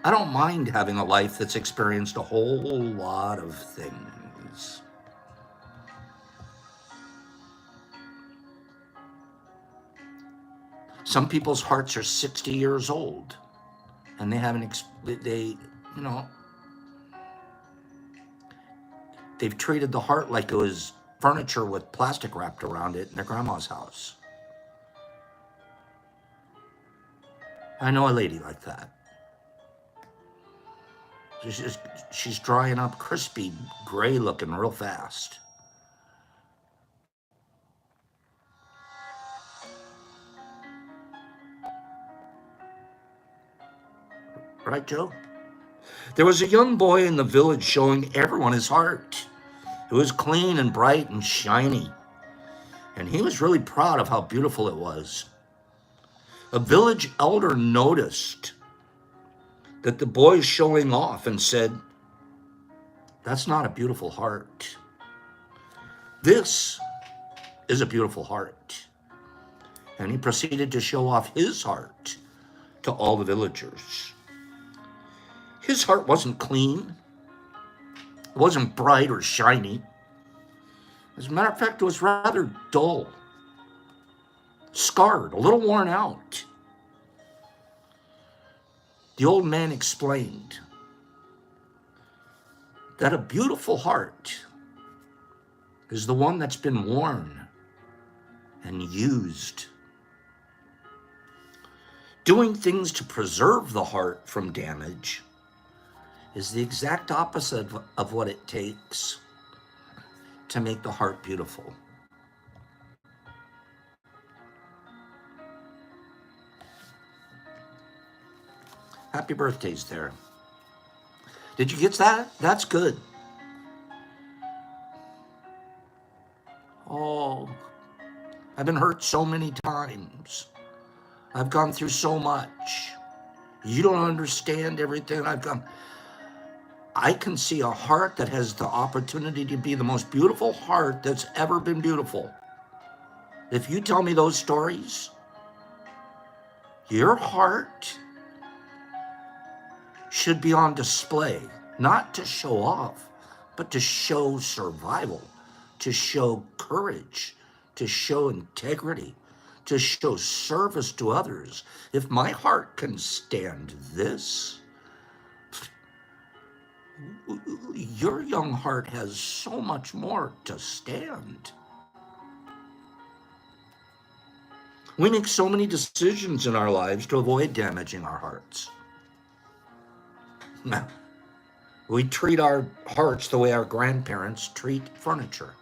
I don't mind having a life that's experienced a whole lot of things. Some people's hearts are 60 years old and they haven't, they've treated the heart like it was furniture with plastic wrapped around it in their grandma's house. I know a lady like that. She's drying up, crispy, gray looking real fast. Right, Joe? There was a young boy in the village showing everyone his heart. It was clean and bright and shiny. And he was really proud of how beautiful it was. A village elder noticed that the boy showing off and said, that's not a beautiful heart. This is a beautiful heart. And he proceeded to show off his heart to all the villagers. His heart wasn't clean. It wasn't bright or shiny. As a matter of fact, it was rather dull, scarred, a little worn out. The old man explained that a beautiful heart is the one that's been worn and used. Doing things to preserve the heart from damage is the exact opposite of what it takes to make the heart beautiful. Happy birthdays there. Did you get that? That's good. Oh, I've been hurt so many times. I've gone through so much. You don't understand everything I've gone. I can see a heart that has the opportunity to be the most beautiful heart that's ever been beautiful. If you tell me those stories, your heart should be on display, not to show off, but to show survival, to show courage, to show integrity, to show service to others. If my heart can stand this, your young heart has so much more to stand. We make so many decisions in our lives to avoid damaging our hearts. Now, we treat our hearts the way our grandparents treat furniture.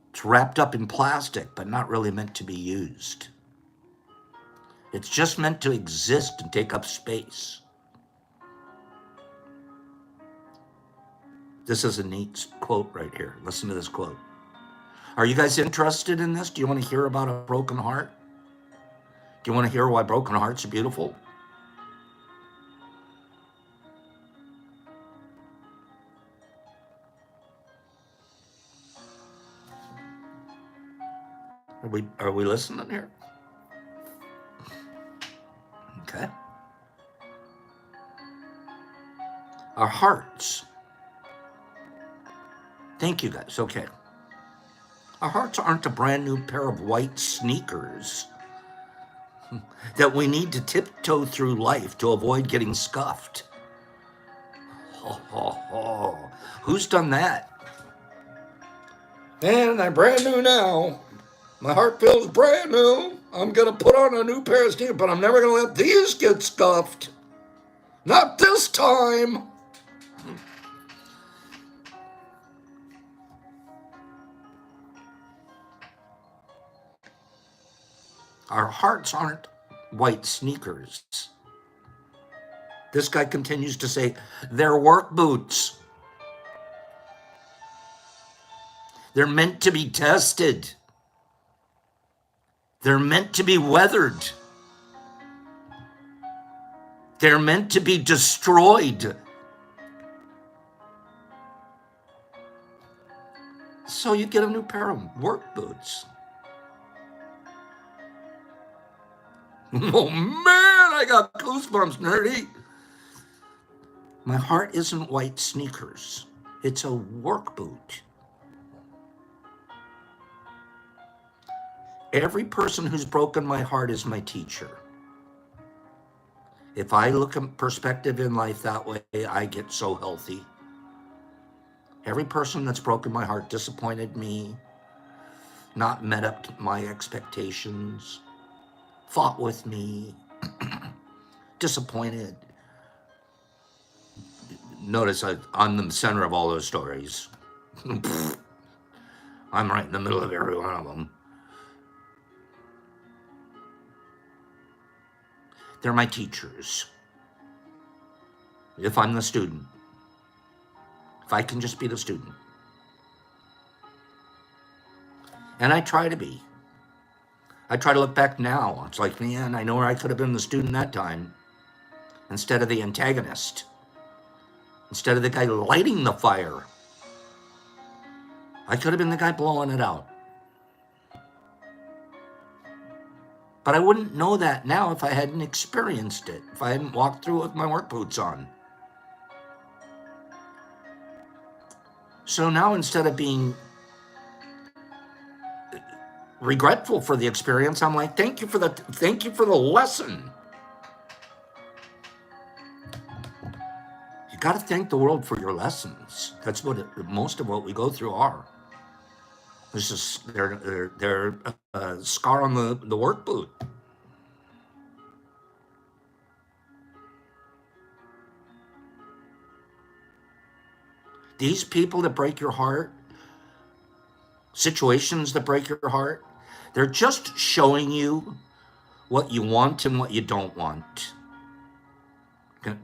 It's wrapped up in plastic, but not really meant to be used. It's just meant to exist and take up space. This is a neat quote right here. Listen to this quote. Are you guys interested in this? Do you want to hear about a broken heart? Do you want to hear why broken hearts are beautiful? Are we listening here? Okay. Our hearts. Thank you guys. Okay. Our hearts aren't a brand new pair of white sneakers that we need to tiptoe through life to avoid getting scuffed. Who's done that? Man, I'm brand new now. My heart feels brand new. I'm going to put on a new pair of sneakers, but I'm never going to let these get scuffed. Not this time. Our hearts aren't white sneakers. This guy continues to say, they're work boots. They're meant to be tested. They're meant to be weathered. They're meant to be destroyed. So you get a new pair of work boots. Oh man, I got goosebumps, nerdy. My heart isn't white sneakers. It's a work boot. Every person who's broken my heart is my teacher. If I look at perspective in life that way, I get so healthy. Every person that's broken my heart, disappointed me, not met up to my expectations, fought with me, disappointed. Notice I'm the center of all those stories. I'm right in the middle of every one of them. They're my teachers. If I'm the student, if I can just be the student. And I try to be. I try to look back now. It's like, man, I know where I could have been the student that time. Instead of the antagonist. Instead of the guy lighting the fire. I could have been the guy blowing it out. But I wouldn't know that now if I hadn't experienced it, if I hadn't walked through it with my work boots on. So now instead of being regretful for the experience, I'm like, thank you for the lesson. You got to thank the world for your lessons. That's what most of what we go through are. This is they're scar on the work boot. These people that break your heart, situations that break your heart, they're just showing you what you want and what you don't want.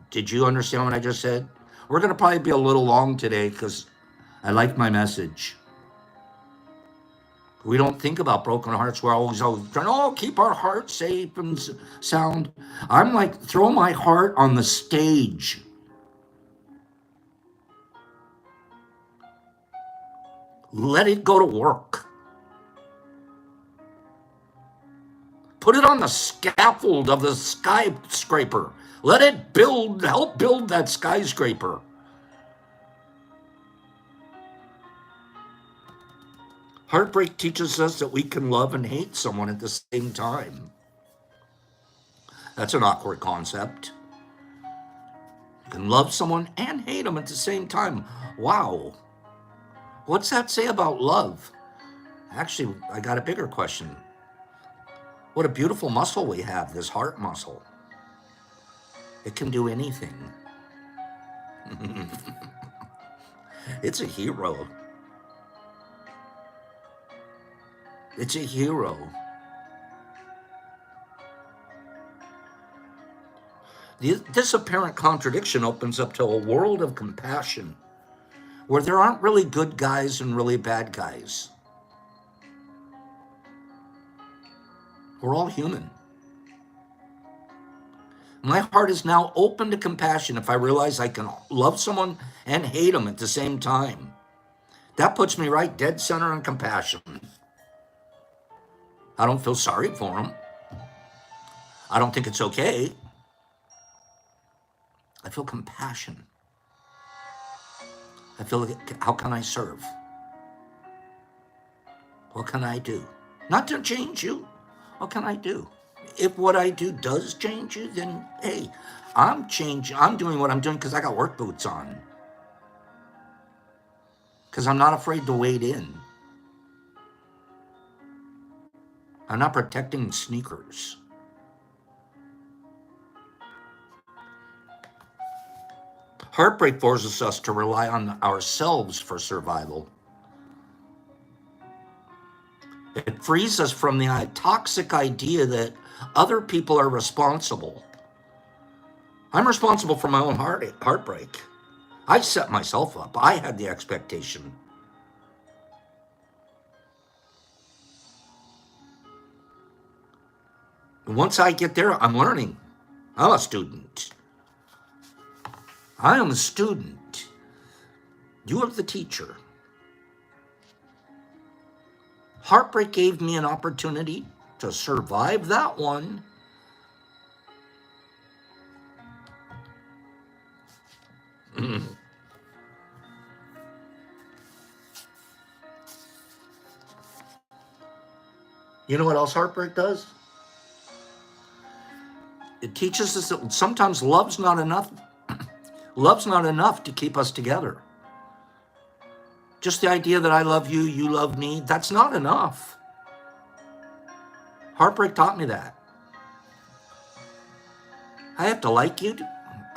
Did you understand what I just said? We're going to probably be a little long today because I like my message. We don't think about broken hearts. We're always trying, keep our heart safe and sound. I'm like, throw my heart on the stage. Let it go to work. Put it on the scaffold of the skyscraper. Let it help build that skyscraper. Heartbreak teaches us that we can love and hate someone at the same time. That's an awkward concept. You can love someone and hate them at the same time. Wow. What's that say about love? Actually, I got a bigger question. What a beautiful muscle we have, this heart muscle. It can do anything. It's a hero. It's a hero. This apparent contradiction opens up to a world of compassion where there aren't really good guys and really bad guys. We're all human. My heart is now open to compassion if I realize I can love someone and hate them at the same time. That puts me right dead center on compassion. I don't feel sorry for them. I don't think it's okay. I feel compassion. I feel like, how can I serve? What can I do? Not to change you. What can I do? If what I do does change you, then hey, I'm doing what I'm doing because I got work boots on. Because I'm not afraid to wade in. I'm not protecting sneakers. Heartbreak forces us to rely on ourselves for survival. It frees us from the toxic idea that other people are responsible. I'm responsible for my own heartbreak. I set myself up. I had the expectation. And once I get there, I'm learning. I'm a student. I am a student. You are the teacher. Heartbreak gave me an opportunity to survive that one. You know what else heartbreak does? It teaches us that sometimes love's not enough. Love's not enough to keep us together. Just the idea that I love you, you love me, that's not enough. Heartbreak taught me that. I have to like you.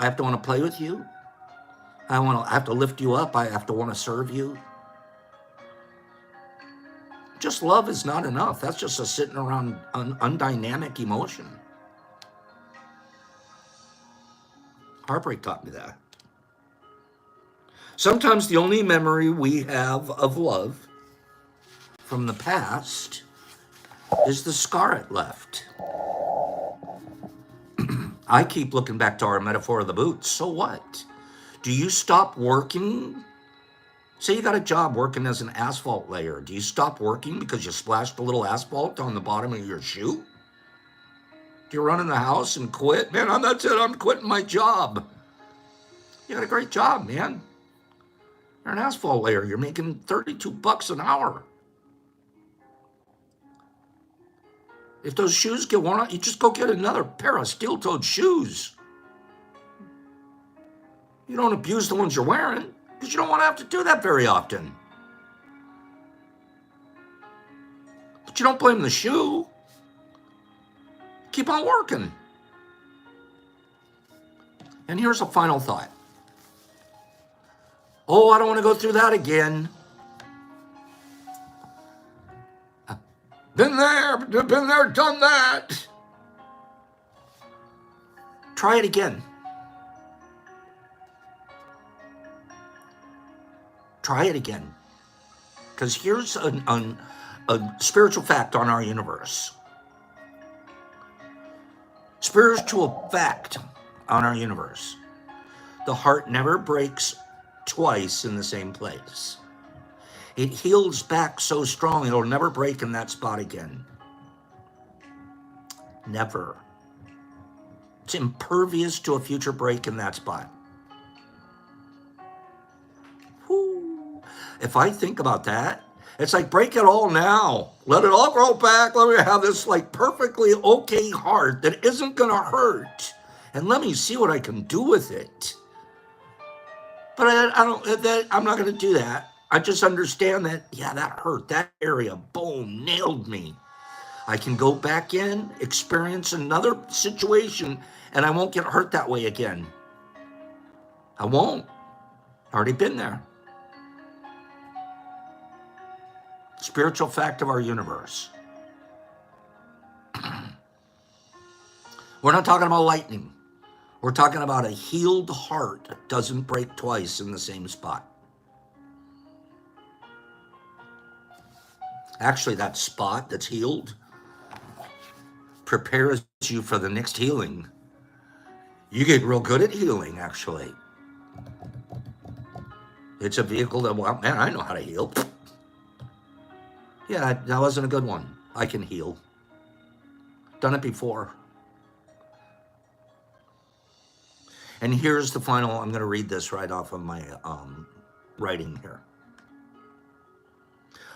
I have to want to play with you. I have to lift you up. I have to want to serve you. Just love is not enough. That's just a sitting around undynamic emotion. Heartbreak taught me that. Sometimes the only memory we have of love from the past is the scar it left. I keep looking back to our metaphor of the boots. So what? Do you stop working? Say you got a job working as an asphalt layer. Do you stop working because you splashed a little asphalt on the bottom of your shoe? Do you run in the house and quit? Man, that's it. I'm quitting my job. You got a great job, man. You're an asphalt layer. You're making $32 an hour. If those shoes get worn out, you just go get another pair of steel-toed shoes. You don't abuse the ones you're wearing because you don't want to have to do that very often. But you don't blame the shoe. Keep on working. And here's a final thought. Oh, I don't want to go through that again. Been there, done that. Try it again. Try it again. Because here's a spiritual fact on our universe. Spiritual fact on our universe. The heart never breaks twice in the same place. It heals back so strong it'll never break in that spot again. Never. It's impervious to a future break in that spot. Whew. If I think about that, it's like break it all now. Let it all grow back. Let me have this like perfectly okay heart that isn't gonna hurt. And let me see what I can do with it. But I'm not gonna do that. I just understand that, yeah, that hurt. That area, boom, nailed me. I can go back in, experience another situation, and I won't get hurt that way again. I won't. Already been there. Spiritual fact of our universe. We're not talking about lightning. We're talking about a healed heart doesn't break twice in the same spot. Actually, that spot that's healed prepares you for the next healing. You get real good at healing, actually. It's a vehicle that, well, man, I know how to heal. Yeah, that wasn't a good one. I can heal. Done it before. And here's the final, I'm going to read this right off of my writing here.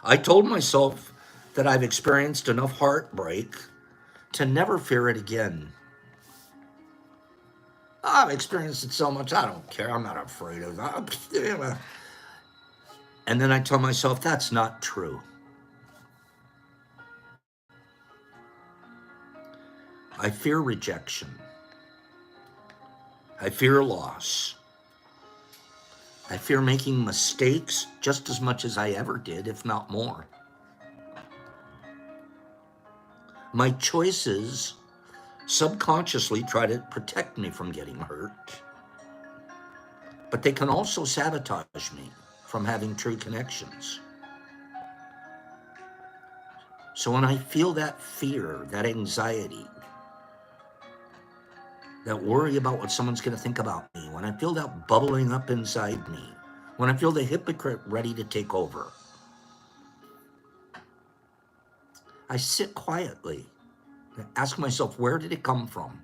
I told myself that I've experienced enough heartbreak to never fear it again. I've experienced it so much, I don't care. I'm not afraid of it. And then I tell myself that's not true. I fear rejection. I fear loss. I fear making mistakes just as much as I ever did, if not more. My choices subconsciously try to protect me from getting hurt, but they can also sabotage me from having true connections. So when I feel that fear, that anxiety, that worry about what someone's going to think about me, when I feel that bubbling up inside me, when I feel the hypocrite ready to take over, I sit quietly and ask myself, where did it come from?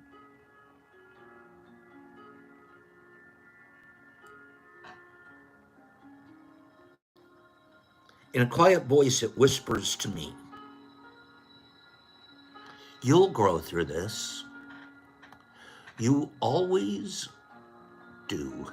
In a quiet voice, it whispers to me, you'll grow through this. You always do.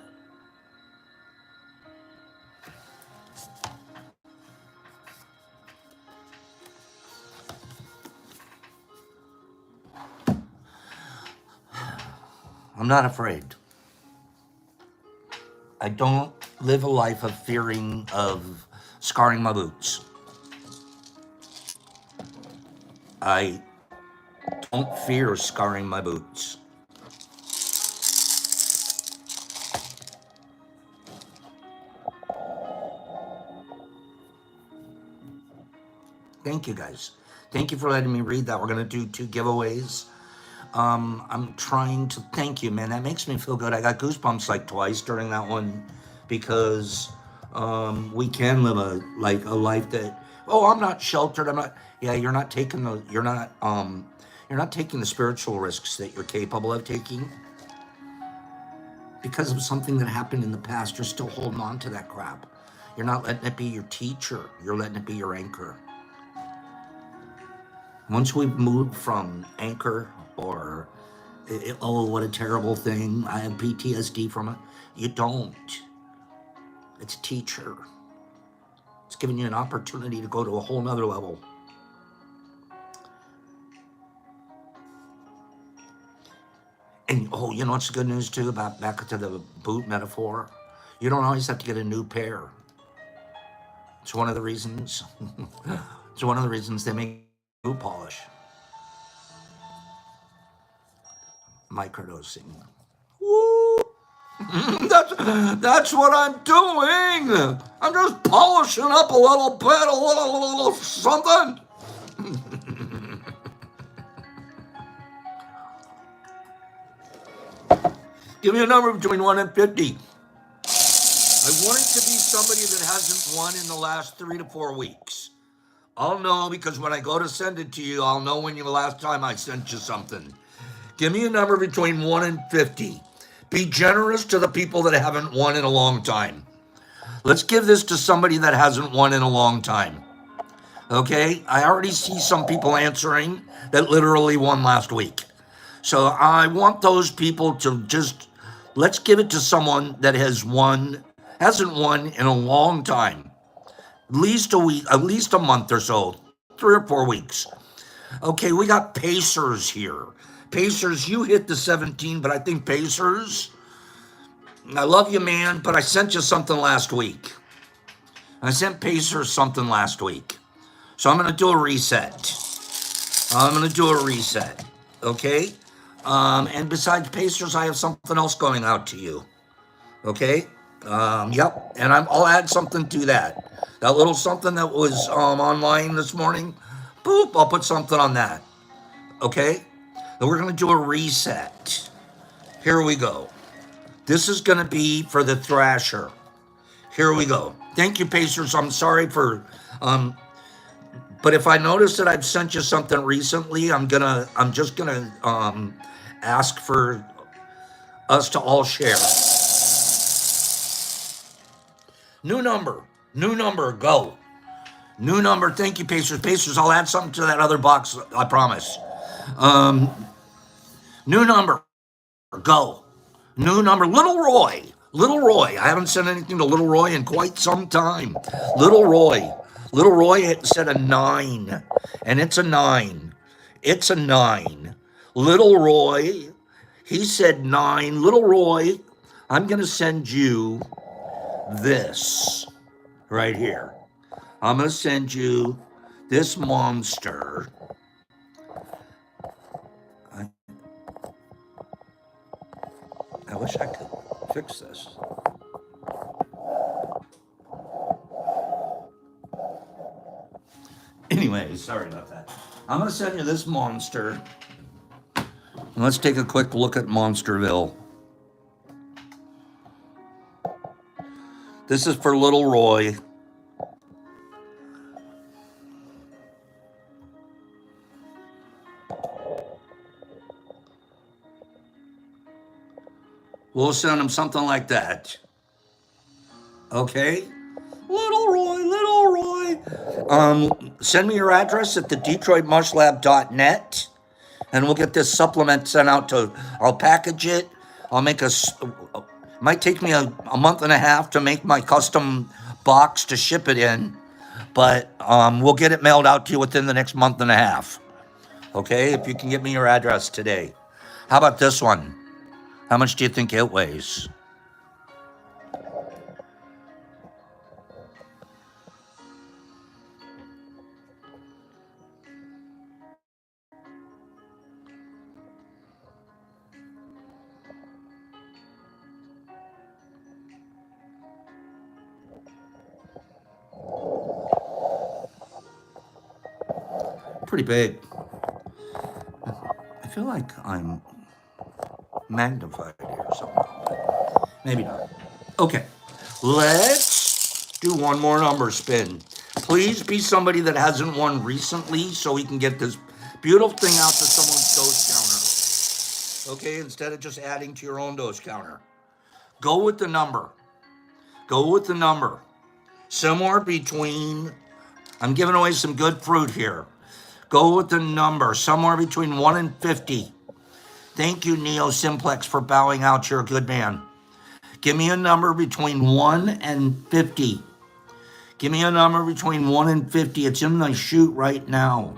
I'm not afraid. I don't live a life of fearing of scarring my boots. I don't fear scarring my boots. Thank you, guys. Thank you for letting me read that. We're going to do 2 giveaways. I'm trying to thank you, man. That makes me feel good. I got goosebumps like twice during that one because we can live a life that, oh, I'm not sheltered. I'm not. Yeah, you're not taking the spiritual risks that you're capable of taking because of something that happened in the past. You're still holding on to that crap. You're not letting it be your teacher. You're letting it be your anchor. Once we've moved from anchor or, oh, what a terrible thing, I have PTSD from it. You don't. It's a teacher. It's giving you an opportunity to go to a whole nother level. And, oh, you know what's the good news, too, about back to the boot metaphor? You don't always have to get a new pair. It's one of the reasons. It's one of the reasons they make boot polish. Microdosing. Woo! That's what I'm doing. I'm just polishing up a little bit, a little something. Give me a number between 1 and 50. I want it to be somebody that hasn't won in the last 3 to 4 weeks. I'll know because when I go to send it to you, I'll know when the last time I sent you something. Give me a number between 1 and 50. Be generous to the people that haven't won in a long time. Let's give this to somebody that hasn't won in a long time. Okay? I already see some people answering that literally won last week. So I want those people to just, let's give it to someone that hasn't won in a long time. At least a week, at least a month or so, 3 or 4 weeks. Okay, we got Pacers here. Pacers, you hit the 17, but I think Pacers, I love you, man, but I sent you something last week. I sent Pacers something last week. So I'm going to do a reset. Okay? And besides Pacers, I have something else going out to you. Okay? Yep. And I'll add something to that. That little something that was online this morning, boop, I'll put something on that. Okay? Then we're going to do a reset. Here we go. This is going to be for the Thrasher. Here we go. Thank you, Pacers. I'm sorry for, but if I notice that I've sent you something recently, I'm just gonna ask for us to all share. New number, go. New number. Thank you, Pacers. Pacers, I'll add something to that other box. I promise. New number, go. New number, Little Roy. Little Roy. I haven't sent anything to Little Roy in quite some time. Little Roy said a 9, and it's a 9. It's a 9. Little Roy, he said 9. Little Roy, I'm going to send you this right here. I'm going to send you this monster. I wish I could fix this. Anyway, sorry about that. I'm going to send you this monster. And let's take a quick look at Monsterville. This is for Little Roy. We'll send him something like that. Okay? Little Roy. Send me your address at the DetroitMushLab.net, and we'll get this supplement sent out to, I'll package it. I'll make might take me a month and a half to make my custom box to ship it in, but we'll get it mailed out to you within the next month and a half. Okay? If you can give me your address today. How about this one? How much do you think it weighs? Pretty big. I feel like I'm magnified here or something. Maybe not. Okay, let's do one more number spin. Please be somebody that hasn't won recently so we can get this beautiful thing out to someone's dose counter. Okay, instead of just adding to your own dose counter. Go with the number. Somewhere between, I'm giving away some good fruit here. Go with the number, somewhere between 1 and 50. Thank you, Neo Simplex, for bowing out. You're a good man. Give me a number between 1 and 50. Give me a number between 1 and 50. It's in my chute right now.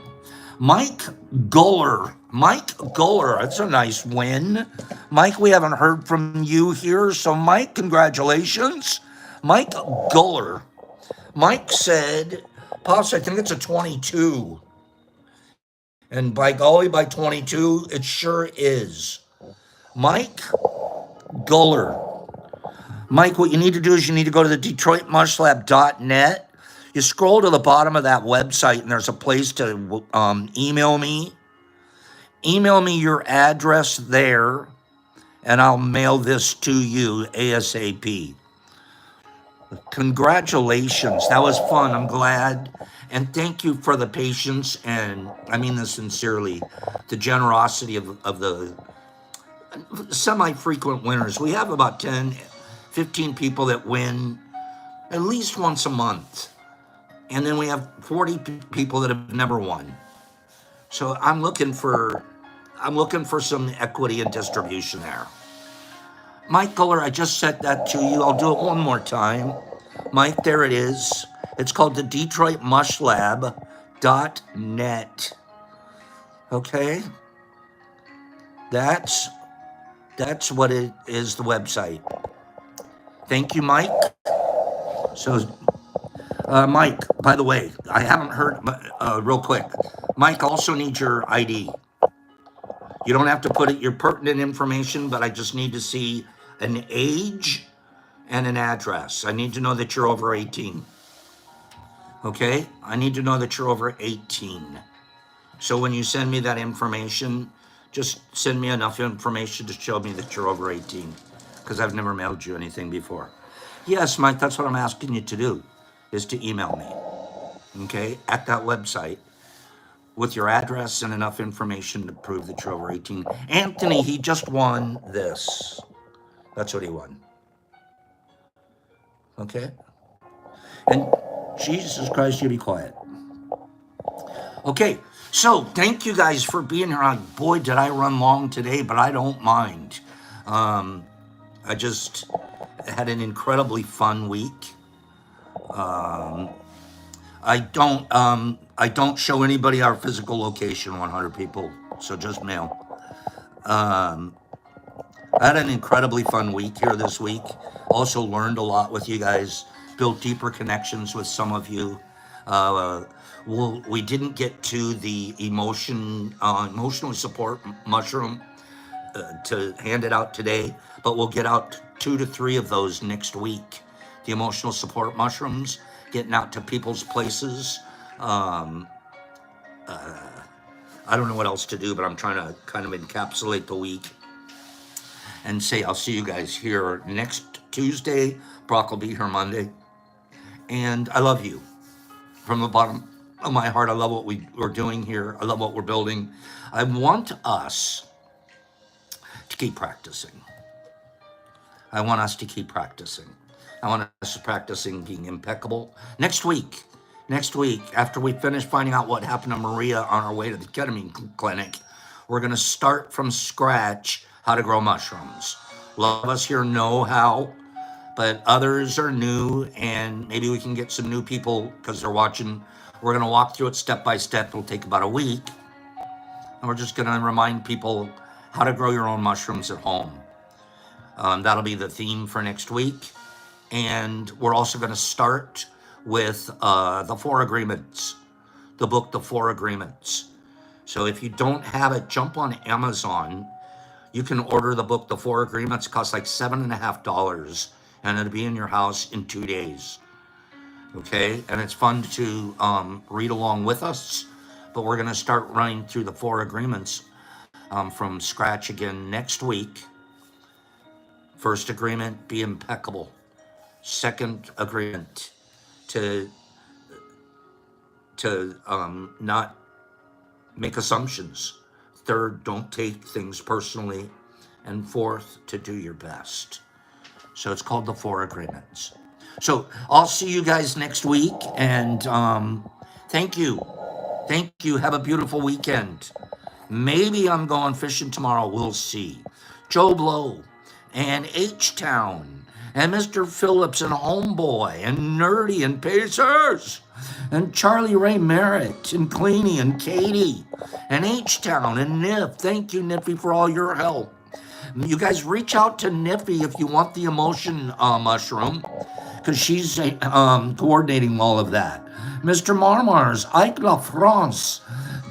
Mike Guller. Mike Guller. That's a nice win. Mike, we haven't heard from you here. So, Mike, congratulations. Mike Guller. Mike said, Pops, I think it's a 22. And by golly, by 22, it sure is. Mike Guller. Mike, what you need to do is you need to go to the DetroitMushLab.net. You scroll to the bottom of that website, and there's a place to email me. Email me your address there, and I'll mail this to you ASAP. Congratulations. That was fun. I'm glad. And thank you for the patience, and I mean this sincerely, the generosity of the semi-frequent winners. We have about 10, 15 people that win at least once a month. And then we have 40 people that have never won. So I'm looking for some equity and distribution there. Mike Guller, I just said that to you. I'll do it one more time. Mike, there it is. It's called the DetroitMushLab.net. Okay? That's what it is, the website. Thank you, Mike. So, Mike, by the way, I haven't heard, real quick. Mike also needs your ID. You don't have to put your pertinent information, but I just need to see an age and an address. I need to know that you're over 18. Okay? I need to know that you're over 18. So when you send me that information, just send me enough information to show me that you're over 18, because I've never mailed you anything before. Yes, Mike, that's what I'm asking you to do, is to email me, okay, at that website with your address and enough information to prove that you're over 18. Anthony, he just won this. That's what he won. Okay? And Jesus Christ, you be quiet. Okay, so thank you guys for being here. Boy, did I run long today, but I don't mind. I just had an incredibly fun week. I don't show anybody our physical location, 100 people, so just mail. I had an incredibly fun week here this week. Also learned a lot with you guys, built deeper connections with some of you. We didn't get to the emotional support mushroom to hand it out today, but we'll get out 2 to 3 of those next week. The emotional support mushrooms, getting out to people's places. I don't know what else to do, but I'm trying to kind of encapsulate the week and say I'll see you guys here next Tuesday. Brock will be here Monday. And I love you from the bottom of my heart. I love what we're doing here. I love what we're building. I want us to keep practicing. I want us to keep practicing. I want us to practicing being impeccable. Next week, after we finish finding out what happened to Maria on our way to the ketamine clinic, we're going to start from scratch how to grow mushrooms. A lot of us here know how, but others are new, and maybe we can get some new people because they're watching. We're going to walk through it step by step. It'll take about a week. And we're just going to remind people how to grow your own mushrooms at home. That'll be the theme for next week. And we're also going to start with the 4 Agreements, the book, The 4 Agreements. So if you don't have it, jump on Amazon. You can order the book, The 4 Agreements. It costs like $7.50, and it'll be in your house in 2 days. Okay, and it's fun to read along with us. But we're going to start running through the 4 Agreements from scratch again next week. First agreement, be impeccable. Second agreement, to not make assumptions. Third, don't take things personally. And fourth, to do your best. So it's called the 4 Agreements. So I'll see you guys next week, and thank you. Thank you. Have a beautiful weekend. Maybe I'm going fishing tomorrow. We'll see. Joe Blow and H-Town and Mr. Phillips and Homeboy and Nerdy and Pacers and Charlie Ray Merritt and Cleany and Katie and H-Town and Nif. Thank you, Niffy, for all your help. You guys reach out to Niffy if you want the emotion mushroom, because she's coordinating all of that. Mr. Marmars, Ike La France,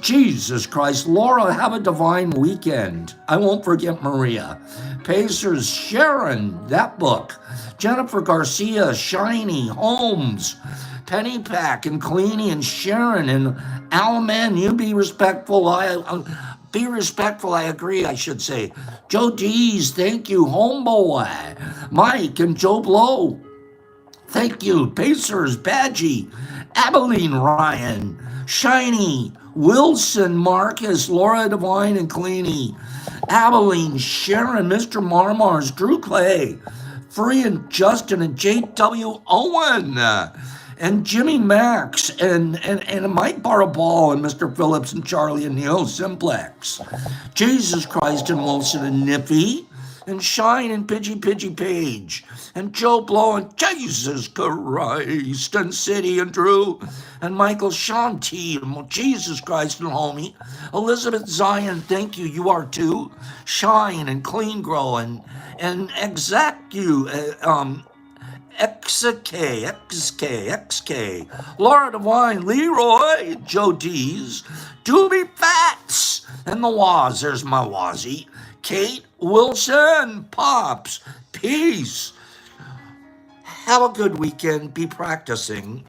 Jesus Christ, Laura, have a divine weekend. I won't forget Maria. Pacers, Sharon, that book. Jennifer Garcia, Shiny, Holmes, Pennypack, and Cleany, and Sharon, and Alman, you be respectful. Be respectful, I agree, I should say. Joe Dees, thank you. Homeboy, Mike, and Joe Blow. Thank you, Pacers, Badgie, Abilene Ryan, Shiny, Wilson, Marcus, Laura Devine, and Cleany, Abilene, Sharon, Mr. Marmars, Drew Clay, Free and Justin, and J.W. Owen, and Jimmy Max, and Mike Barabal, and Mr. Phillips, and Charlie, and Neil Simplex, Jesus Christ, and Wilson, and Niffy, and Shine, and Pidgey Page, and Joe Blow, and Jesus Christ, and City, and Drew, and Michael Shanti, and Jesus Christ, and Homie, Elizabeth Zion, thank you, you are too, Shine, and Clean Grow, and Exact-You, XK, Laura Devine, Leroy, Joe Dees, Doobie Fats, and the Waz, there's my Wazzy, Kate, Wilson, Pops, peace. Have a good weekend, be practicing.